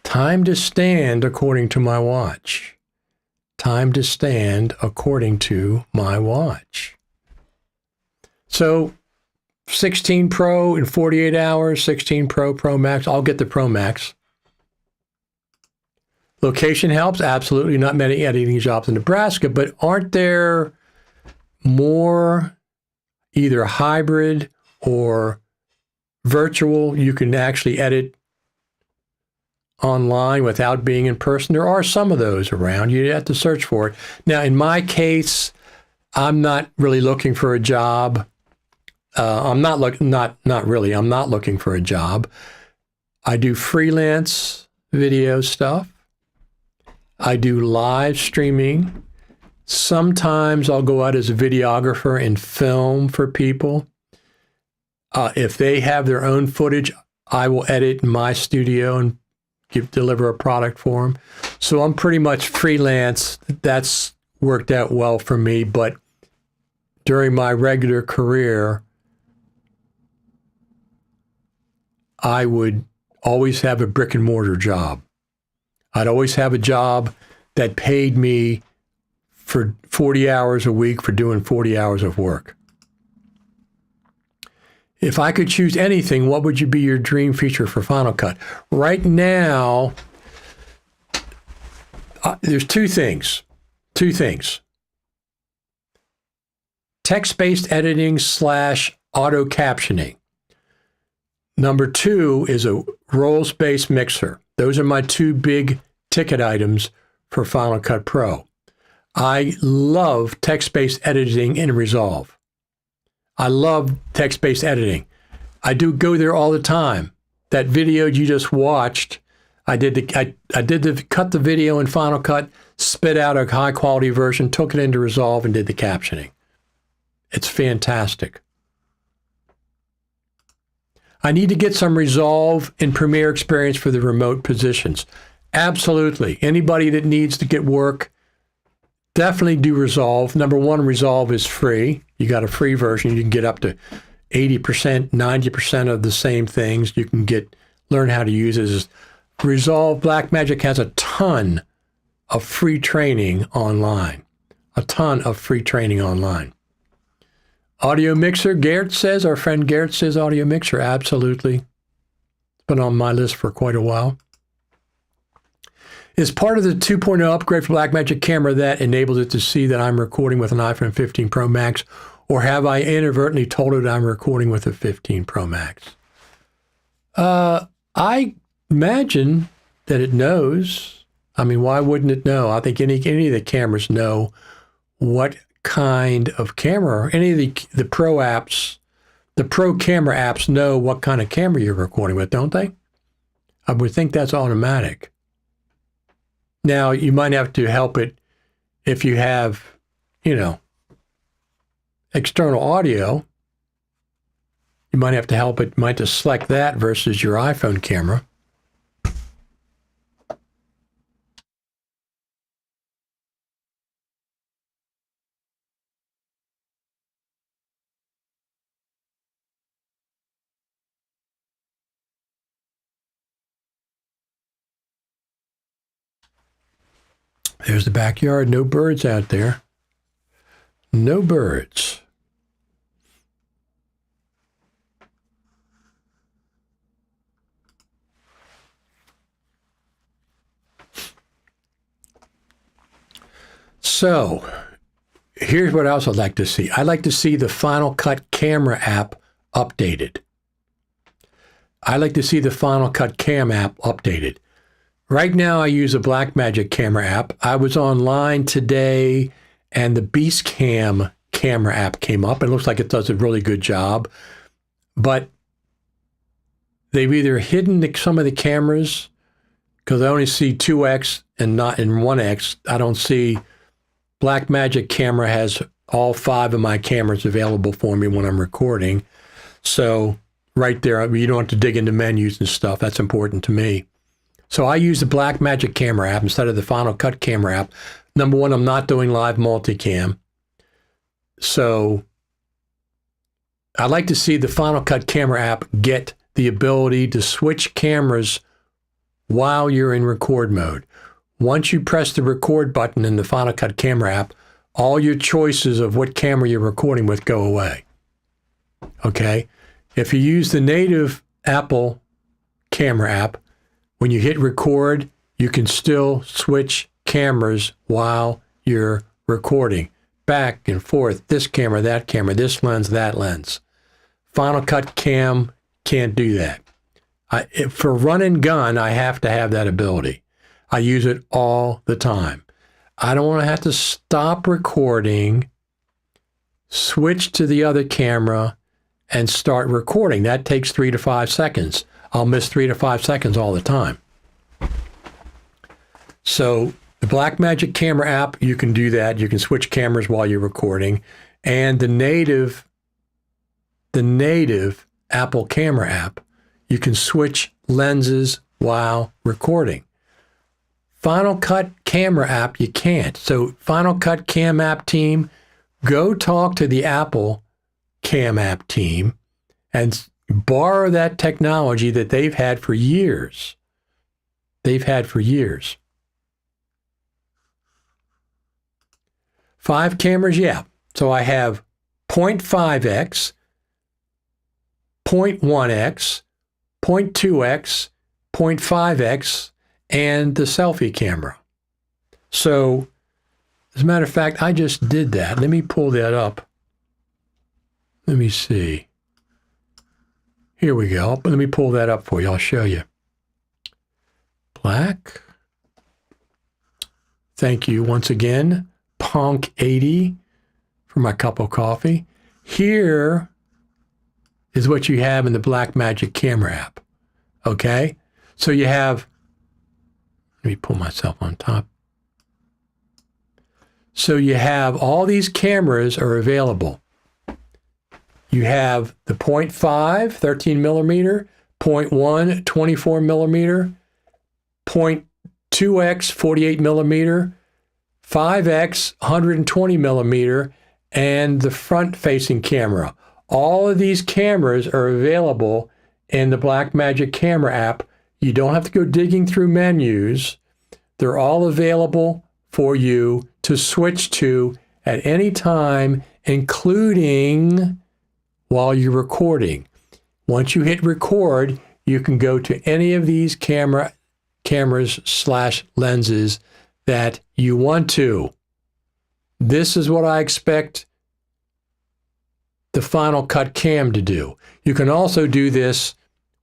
Time to stand according to my watch. Time to stand according to my watch. So 16 Pro in 48 hours, 16 Pro, Pro Max. I'll get the Pro Max. Location helps, absolutely. Not many editing jobs in Nebraska, but aren't there more either hybrid or virtual? You can actually edit online without being in person. There are some of those around. You have to search for it. Now, in my case, I'm not really looking for a job. I'm not looking for a job. I do freelance video stuff. I do live streaming. Sometimes I'll go out as a videographer and film for people. If they have their own footage, I will edit in my studio and deliver a product for them. So I'm pretty much freelance. That's worked out well for me. But during my regular career, I would always have a brick and mortar job. I'd always have a job that paid me for 40 hours a week for doing 40 hours of work. If I could choose anything, what would be your dream feature for Final Cut? Right now, there's two things. Text-based editing / auto captioning. Number 2 is a roles-based mixer. Those are my two big ticket items for Final Cut Pro. I love text-based editing in Resolve. I love text-based editing. I do go there all the time. That video you just watched, I cut the video in Final Cut, spit out a high-quality version, took it into Resolve, and did the captioning. It's fantastic. I need to get some Resolve and Premiere experience for the remote positions. Absolutely. Anybody that needs to get work, definitely do Resolve. Number one, Resolve is free. You got a free version. You can get up to 80%, 90% of the same things. You can learn how to use it. Resolve, Blackmagic has a ton of free training online. A ton of free training online. Audio mixer, Garrett says, our friend Garrett says audio mixer, absolutely. It's been on my list for quite a while. Is part of the 2.0 upgrade for Blackmagic camera that enables it to see that I'm recording with an iPhone 15 Pro Max, or have I inadvertently told it I'm recording with a 15 Pro Max? I imagine that it knows. I mean, why wouldn't it know? I think any of the cameras know what kind of camera, any of the pro apps, the pro camera apps know what kind of camera you're recording with, don't they? I would think that's automatic. Now, you might have to help it if you have, external audio. You might have to help it, might just select that versus your iPhone camera. There's the backyard. No birds out there. No birds. So, here's what else I'd like to see. I'd like to see the Final Cut camera app updated. I'd like to see the Final Cut cam app updated. Right now, I use a Blackmagic camera app. I was online today, and the Beastcam camera app came up. It looks like it does a really good job. But they've either hidden some of the cameras, because I only see 2x and not in 1x. I don't see Blackmagic camera has all 5 of my cameras available for me when I'm recording. So right there, you don't have to dig into menus and stuff. That's important to me. So I use the Blackmagic camera app instead of the Final Cut camera app. Number one, I'm not doing live multicam. So I'd like to see the Final Cut camera app get the ability to switch cameras while you're in record mode. Once you press the record button in the Final Cut camera app, all your choices of what camera you're recording with go away. Okay? If you use the native Apple camera app, when you hit record, you can still switch cameras while you're recording. Back and forth, this camera, this lens, that lens. Final Cut Cam can't do that. For run and gun, I have to have that ability. I use it all the time. I don't want to have to stop recording, switch to the other camera, and start recording. That takes 3 to 5 seconds. I'll miss 3 to 5 seconds all the time. So the Blackmagic camera app, you can do that. You can switch cameras while you're recording. And the native Apple camera app, you can switch lenses while recording. Final Cut camera app, you can't. So Final Cut cam app team, go talk to the Apple cam app team and borrow that technology that they've had for years. They've had for years. 5 cameras, yeah. So I have 0.5x, 0.1x, 0.2x, 0.5x, and the selfie camera. So, as a matter of fact, I just did that. Let me pull that up. Let me see. Here we go. Let me pull that up for you. I'll show you. Black Thank you once again, Ponk80, for my cup of coffee. Here is what you have in the Blackmagic camera app. Okay? So you have, let me pull myself on top. So you have all these cameras are available. You have the 0.5, 13 millimeter, 0.1, 24 millimeter, 0.2x, 48 millimeter, 5x, 120 millimeter, and the front-facing camera. All of these cameras are available in the Blackmagic camera app. You don't have to go digging through menus. They're all available for you to switch to at any time, including while you're recording. Once you hit record, you can go to any of these cameras/lenses that you want to. This is what I expect the Final Cut Cam to do. You can also do this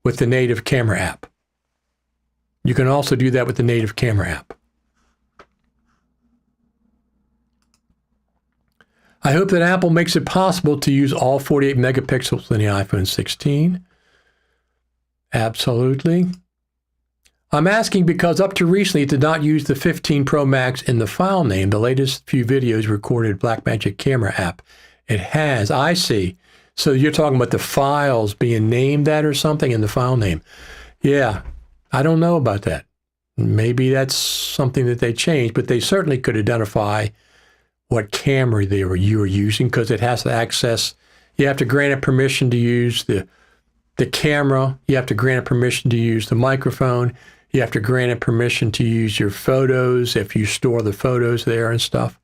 with the native camera app. You can also do that with the native camera app. I hope that Apple makes it possible to use all 48 megapixels in the iPhone 16. Absolutely. I'm asking because up to recently it did not use the 15 Pro Max in the file name. The latest few videos recorded Blackmagic camera app. It has. I see. So you're talking about the files being named that or something in the file name. Yeah, I don't know about that. Maybe that's something that they changed, but they certainly could identify what camera you were using, because it has to access. You have to grant it permission to use the camera. You have to grant it permission to use the microphone. You have to grant it permission to use your photos if you store the photos there and stuff.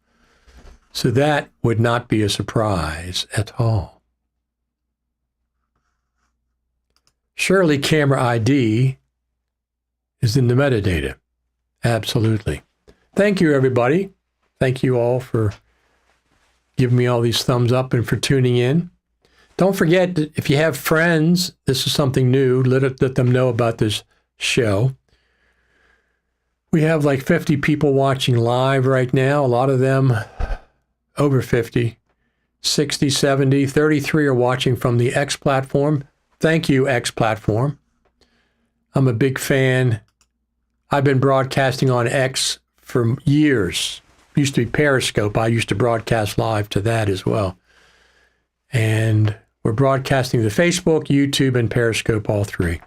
So that would not be a surprise at all. Surely camera ID is in the metadata. Absolutely. Thank you, everybody. Thank you all for giving me all these thumbs up and for tuning in. Don't forget that if you have friends, this is something new, let them know about this show. We have like 50 people watching live right now. A lot of them over 50, 60, 70, 33 are watching from the X platform. Thank you, X platform. I'm a big fan. I've been broadcasting on X for years. Used to be Periscope. I used to broadcast live to that as well. And we're broadcasting to Facebook, YouTube, and Periscope, all three.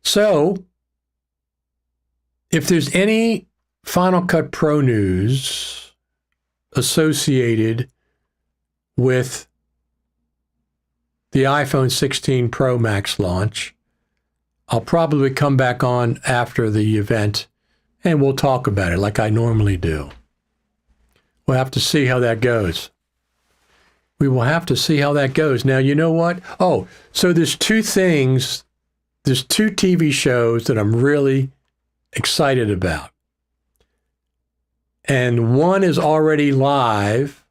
So, if there's any Final Cut Pro news associated with the iPhone 16 Pro Max launch, I'll probably come back on after the event and we'll talk about it like I normally do. We'll have to see how that goes. We will have to see how that goes. Now, you know what? Oh, so there's two things, there's two TV shows that I'm really excited about. And one is already live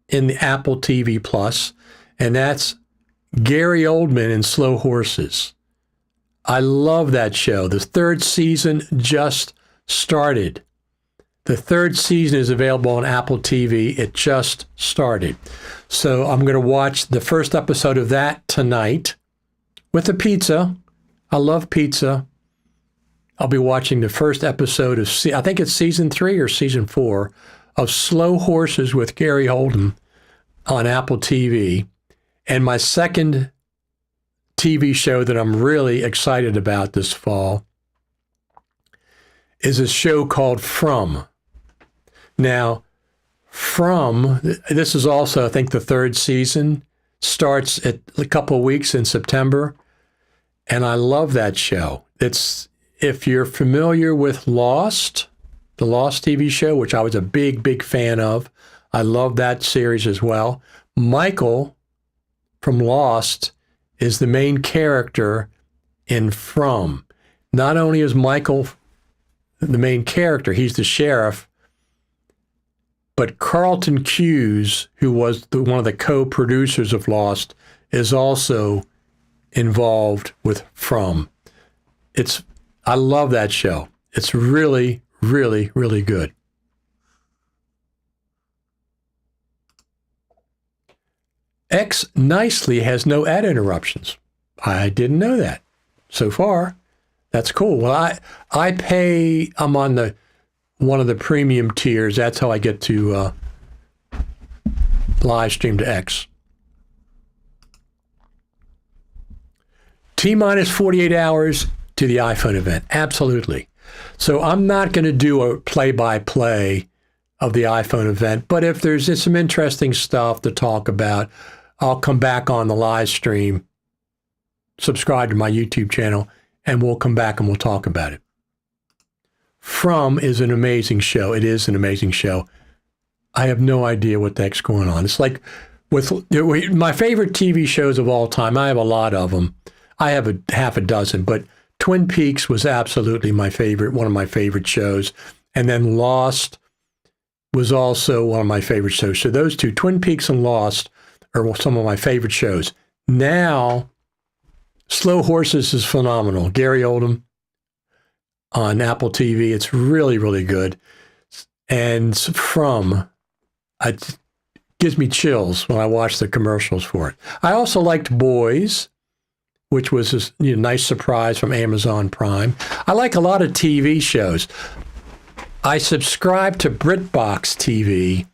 in the Apple TV Plus, and that's Gary Oldman in Slow Horses. I love that show. The third season just started. The third season is available on Apple TV. It just started. So I'm going to watch the first episode of that tonight with a pizza. I love pizza. I'll be watching the first episode of, I think it's season 3 or season 4 of Slow Horses with Gary Oldman on Apple TV. And my second TV show that I'm really excited about this fall is a show called From. Now, From, this is also, I think, the third season, starts at a couple of weeks in September, and I love that show. It's, if you're familiar with Lost, the Lost TV show, which I was a big, big fan of, I love that series as well. Michael from Lost is the main character in From. Not only is Michael the main character, he's the sheriff, but Carlton Cuse, who was one of the co-producers of Lost, is also involved with From. I love that show. It's really, really, really good. X nicely has no ad interruptions. I didn't know that. So far, that's cool. Well, I'm on one of the premium tiers. That's how I get to live stream to X. T-minus 48 hours to the iPhone event. Absolutely. So I'm not going to do a play-by-play of the iPhone event, but if there's some interesting stuff to talk about, I'll come back on the live stream, subscribe to my YouTube channel, and we'll come back and we'll talk about it. From is an amazing show. It is an amazing show. I have no idea what the heck's going on. It's like with my favorite TV shows of all time. I have a lot of them. I have half a dozen, but Twin Peaks was absolutely my favorite, one of my favorite shows. And then Lost was also one of my favorite shows. So those two, Twin Peaks and Lost, are some of my favorite shows. Now, Slow Horses is phenomenal. Gary Oldman on Apple TV. It's really, really good. And From, it gives me chills when I watch the commercials for it. I also liked Boys, which was a nice surprise from Amazon Prime. I like a lot of TV shows. I subscribe to BritBox TV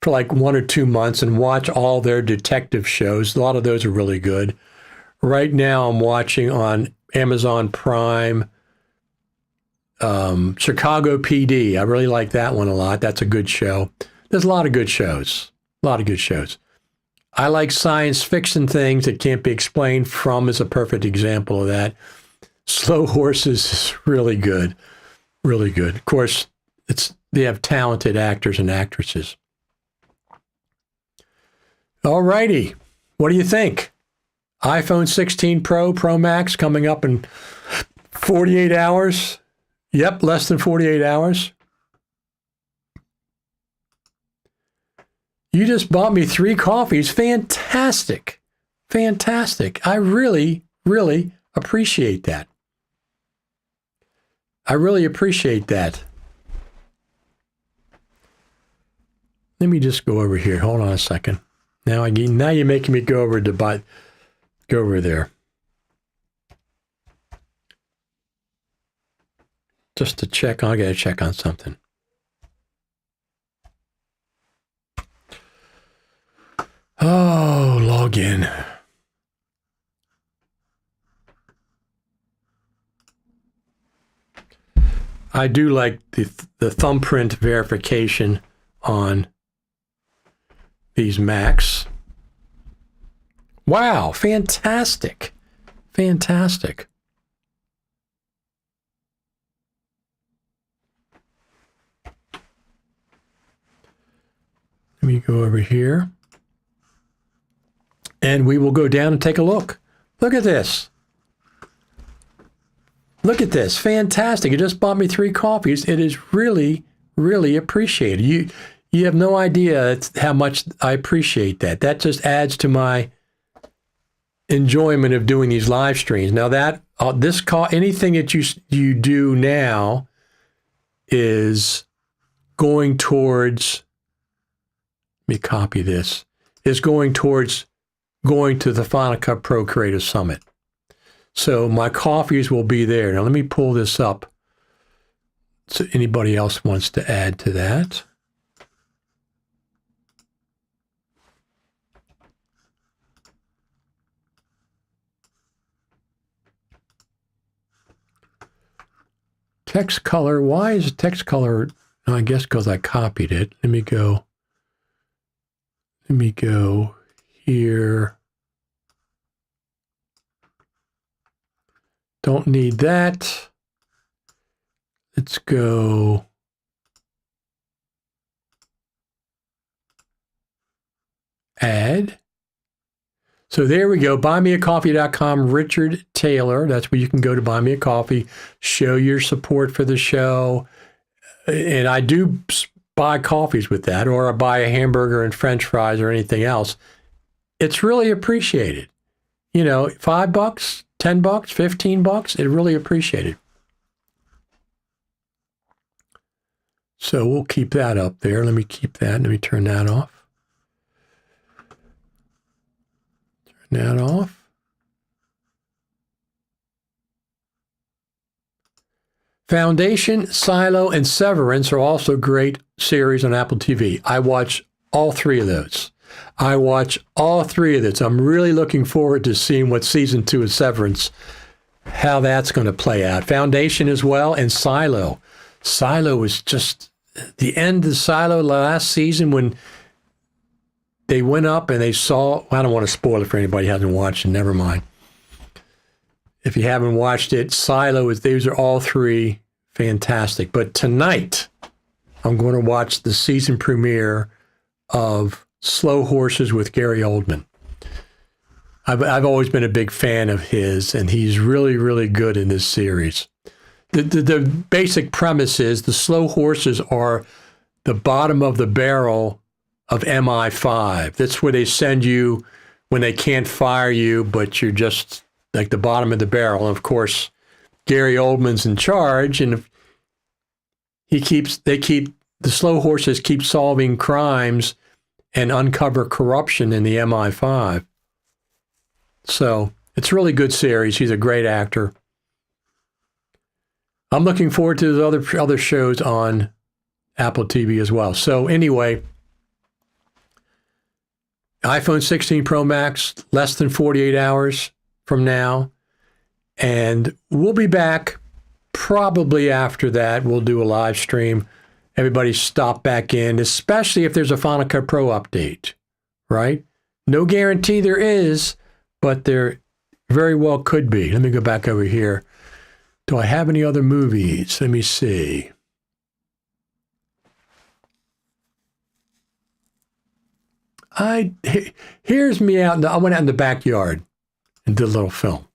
for like 1 or 2 months and watch all their detective shows. A lot of those are really good. Right now I'm watching on Amazon Prime Chicago PD. I really like that one a lot. That's a good show. There's a lot of good shows. A lot of good shows. I like science fiction things that can't be explained. From is a perfect example of that. Slow Horses is really good. Really good. Of course, they have talented actors and actresses. All righty. What do you think? iPhone 16 Pro, Pro Max coming up in 48 hours. Yep, less than 48 hours. You just bought me 3 coffees. Fantastic. Fantastic. I really, really appreciate that. I really appreciate that. Let me just go over here. Hold on a second. Now you're making me go over go over there. Just to check. I gotta check on something. Oh, log in. I do like the thumbprint verification on these Macs. Wow, fantastic. Fantastic. Let me go over here. And we will go down and take a look. Look at this. Look at this. Fantastic. You just bought me 3 coffees. It is really, really appreciated. You have no idea how much I appreciate that. That just adds to my enjoyment of doing these live streams. Now anything that you do now is going towards, let me copy this, is going towards going to the Final Cut Pro Creative Summit. So my coffees will be there. Now let me pull this up so anybody else wants to add to that. Text color. Why is text color? Oh, I guess because I copied it. Let me go here. Don't need that. Let's go. Add. So there we go. Buymeacoffee.com, Richard Taylor. That's where you can go to buy me a coffee, show your support for the show. And I do buy coffees with that, or I buy a hamburger and French fries or anything else. It's really appreciated. $5, $10, $15, it's really appreciated. So we'll keep that up there. Let me keep that. Let me turn that off. Turn that off. Foundation, Silo, and Severance are also great series on Apple TV. I watch all three of those. I'm really looking forward to seeing what season 2 of Severance, how that's going to play out. Foundation as well, and Silo. Silo was just the end of Silo last season when they went up and they saw, I don't want to spoil it for anybody who hasn't watched it, never mind. If you haven't watched it, these are all three fantastic. But tonight, I'm going to watch the season premiere of Slow Horses with Gary Oldman. I've always been a big fan of his, and he's really, really good in this series. The basic premise is the slow horses are the bottom of the barrel of MI5. That's where they send you when they can't fire you, but you're just like the bottom of the barrel. And of course, Gary Oldman's in charge, and the slow horses keep solving crimes and uncover corruption in the MI5. So it's a really good series. He's a great actor. I'm looking forward to those other shows on Apple TV as well. So anyway, iPhone 16 Pro Max, less than 48 hours from now. And we'll be back probably after that. We'll do a live stream. Everybody stop back in, especially if there's a Final Cut Pro update, right? No guarantee there is, but there very well could be. Let me go back over here. Do I have any other movies? Let me see. Here's me out. I went out in the backyard and did a little film.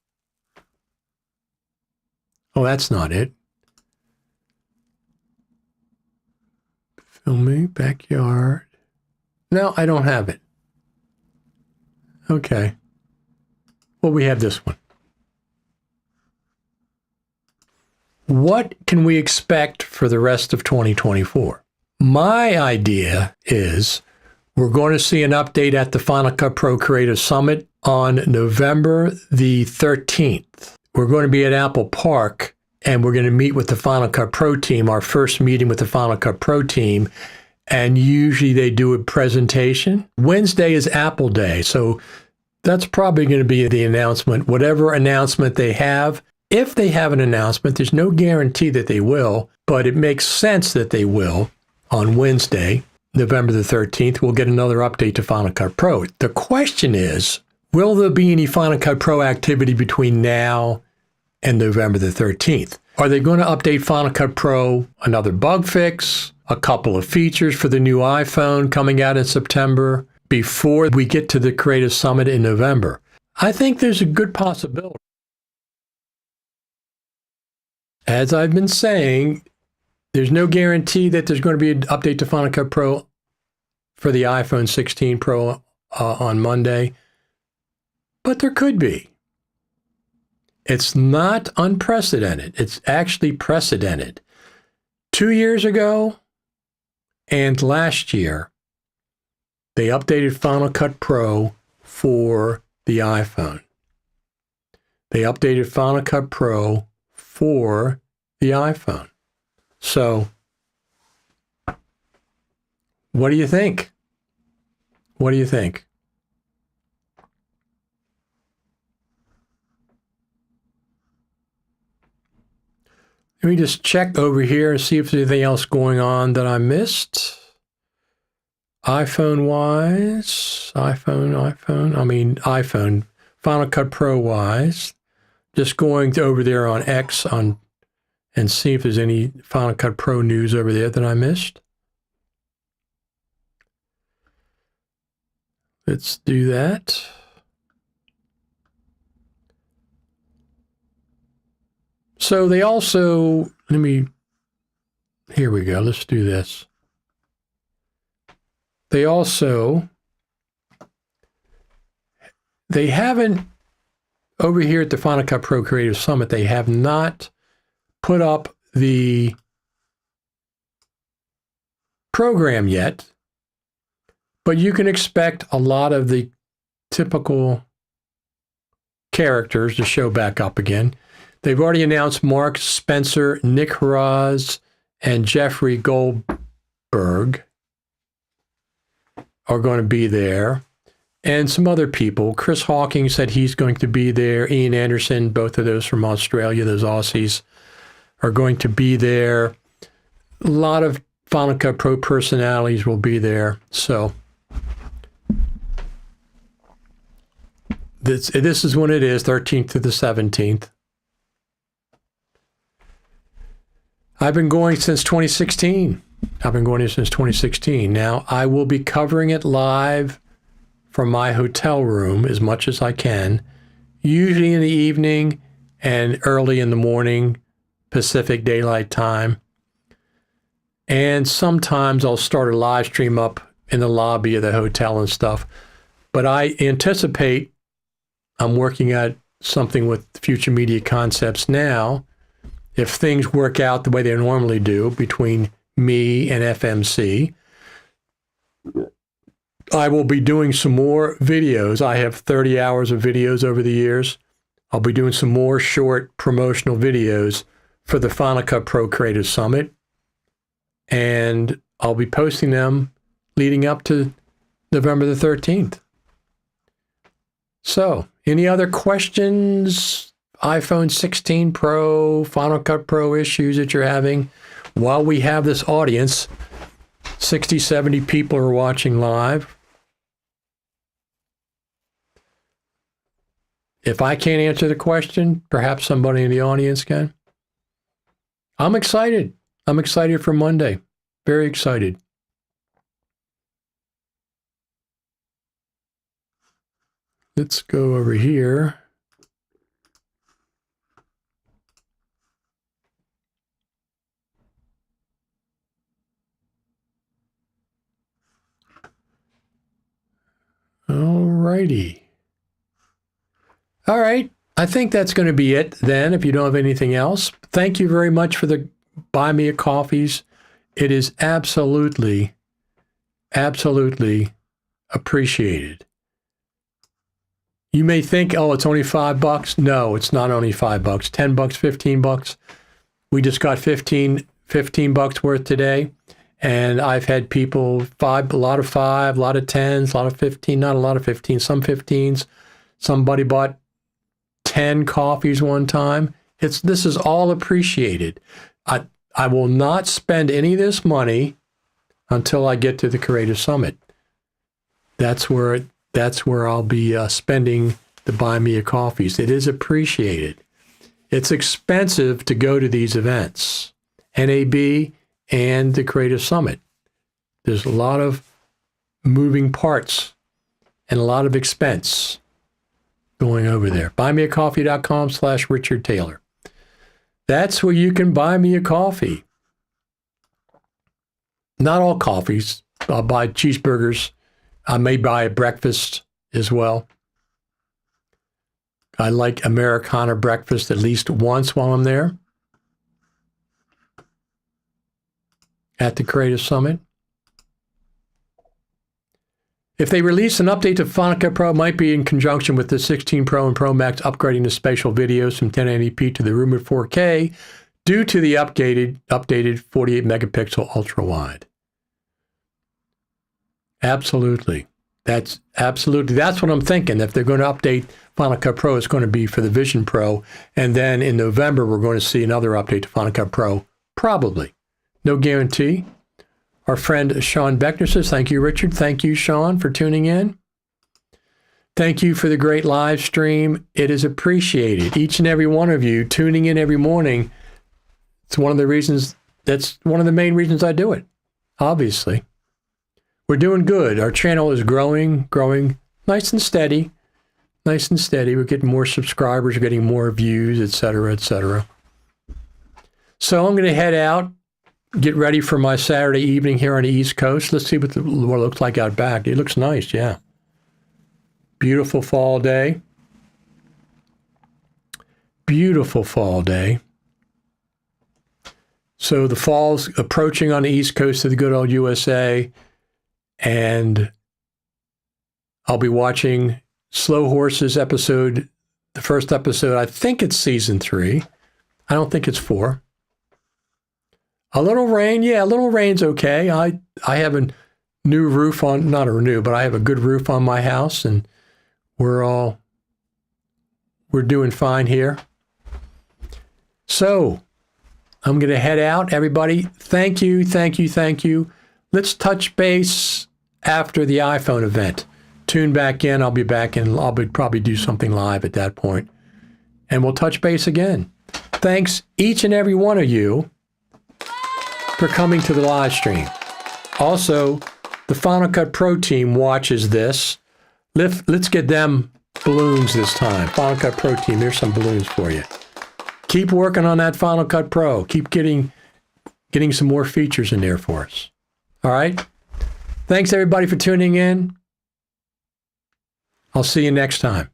Oh, that's not it. Filming, backyard. No, I don't have it. Okay. Well, we have this one. What can we expect for the rest of 2024? My idea is we're going to see an update at the Final Cut Pro Creative Summit on November the 13th. We're going to be at Apple Park, and we're going to meet with the Final Cut Pro team, our first meeting with the Final Cut Pro team, and usually they do a presentation. Wednesday is Apple Day, so that's probably going to be the announcement, whatever announcement they have. If they have an announcement, there's no guarantee that they will, but it makes sense that they will on Wednesday, November the 13th. We'll get another update to Final Cut Pro. The question is, will there be any Final Cut Pro activity between now and November the 13th? Are they going to update Final Cut Pro, another bug fix, a couple of features for the new iPhone coming out in September before we get to the Creative Summit in November? I think there's a good possibility. As I've been saying, there's no guarantee that there's going to be an update to Final Cut Pro for the iPhone 16 Pro on Monday, but there could be. It's not unprecedented. It's actually precedented. 2 years ago and last year, they updated Final Cut Pro for the iPhone. They updated Final Cut Pro for the iPhone. So, what do you think? What do you think? Let me just check over here and see if there's anything else going on that I missed. iPhone-wise, iPhone, Final Cut Pro-wise. Just going over there on X and see if there's any Final Cut Pro news over there that I missed. Let's do that. So they also, here we go, let's do this. They haven't, over here at the Final Cut Pro Creative Summit, they have not put up the program yet, but you can expect a lot of the typical characters to show back up again. They've already announced Mark Spencer, Nick Haraz, and Jeffrey Goldberg are going to be there. And some other people. Chris Hawking said he's going to be there. Ian Anderson, both of those from Australia, those Aussies, are going to be there. A lot of Final Cut Pro personalities will be there. So this is when it is, 13th to the 17th. I've been going since 2016. I've been going here since 2016. Now, I will be covering it live from my hotel room as much as I can, usually in the evening and early in the morning, Pacific Daylight Time. And sometimes I'll start a live stream up in the lobby of the hotel and stuff. But I anticipate I'm working at something with Future Media Concepts now. If things work out the way they normally do between me and FMC, I will be doing some more videos. I have 30 hours of videos over the years. I'll be doing some more short promotional videos for the Final Cut Pro Creative Summit. And I'll be posting them leading up to November the 13th. So, any other questions? iPhone 16 Pro, Final Cut Pro issues that you're having? While we have this audience, 60, 70 people are watching live. If I can't answer the question, perhaps somebody in the audience can. I'm excited. I'm excited for Monday. Very excited. Let's go over here. All righty. All right. I think that's going to be it then, if you don't have anything else. Thank you very much for the Buy Me a Coffees. It is absolutely, absolutely appreciated. You may think, oh, it's only $5. No, it's not only $5. $10, $15. We just got $15 worth today. And I've had people a lot of 5, a lot of 10s, a lot of 15, not a lot of 15, some 15s. Somebody bought 10 coffees one time. This is all appreciated. I will not spend any of this money until I get to the Creative Summit. That's where I'll be spending the Buy Me a Coffees. It is appreciated. It's expensive to go to these events, NAB and the Creative Summit. There's a lot of moving parts and a lot of expense going over there. BuyMeACoffee.com/Richard Taylor. That's where you can buy me a coffee. Not all coffees. I'll buy cheeseburgers. I may buy a breakfast as well. I like Americana breakfast at least once while I'm there at the Creative Summit. If they release an update to Final Cut Pro, it might be in conjunction with the 16 Pro and Pro Max upgrading the spatial videos from 1080p to the rumored 4K due to the updated 48 megapixel ultra wide. Absolutely. That's what I'm thinking. If they're going to update Final Cut Pro, it's going to be for the Vision Pro. And then in November, we're going to see another update to Final Cut Pro. Probably. No guarantee. Our friend Sean Beckner says, thank you, Richard. Thank you, Sean, for tuning in. Thank you for the great live stream. It is appreciated. Each and every one of you tuning in every morning. It's one of the reasons, that's one of the main reasons I do it, obviously. We're doing good. Our channel is growing nice and steady. Nice and steady. We're getting more subscribers, we're getting more views, et cetera, et cetera. So I'm going to head out. Get ready for my Saturday evening here on the East Coast. Let's see what it looks like out back. It looks nice, yeah. Beautiful fall day. Beautiful fall day. So the fall's approaching on the East Coast of the good old USA, and I'll be watching Slow Horses episode, the first episode. I think it's season 3. I don't think it's 4. A little rain, yeah, a little rain's okay. I have a new roof on, not a new, but I have a good roof on my house, and we're doing fine here. So I'm going to head out. Everybody, thank you. Let's touch base after the iPhone event. Tune back in. I'll be back in. I'll probably do something live at that point. And we'll touch base again. Thanks, each and every one of you, for coming to the live stream. Also, the Final Cut Pro team watches this. Let's get them balloons this time. Final Cut Pro team, here's some balloons for you. Keep working on that Final Cut Pro. Keep getting some more features in there for us. All right? Thanks, everybody, for tuning in. I'll see you next time.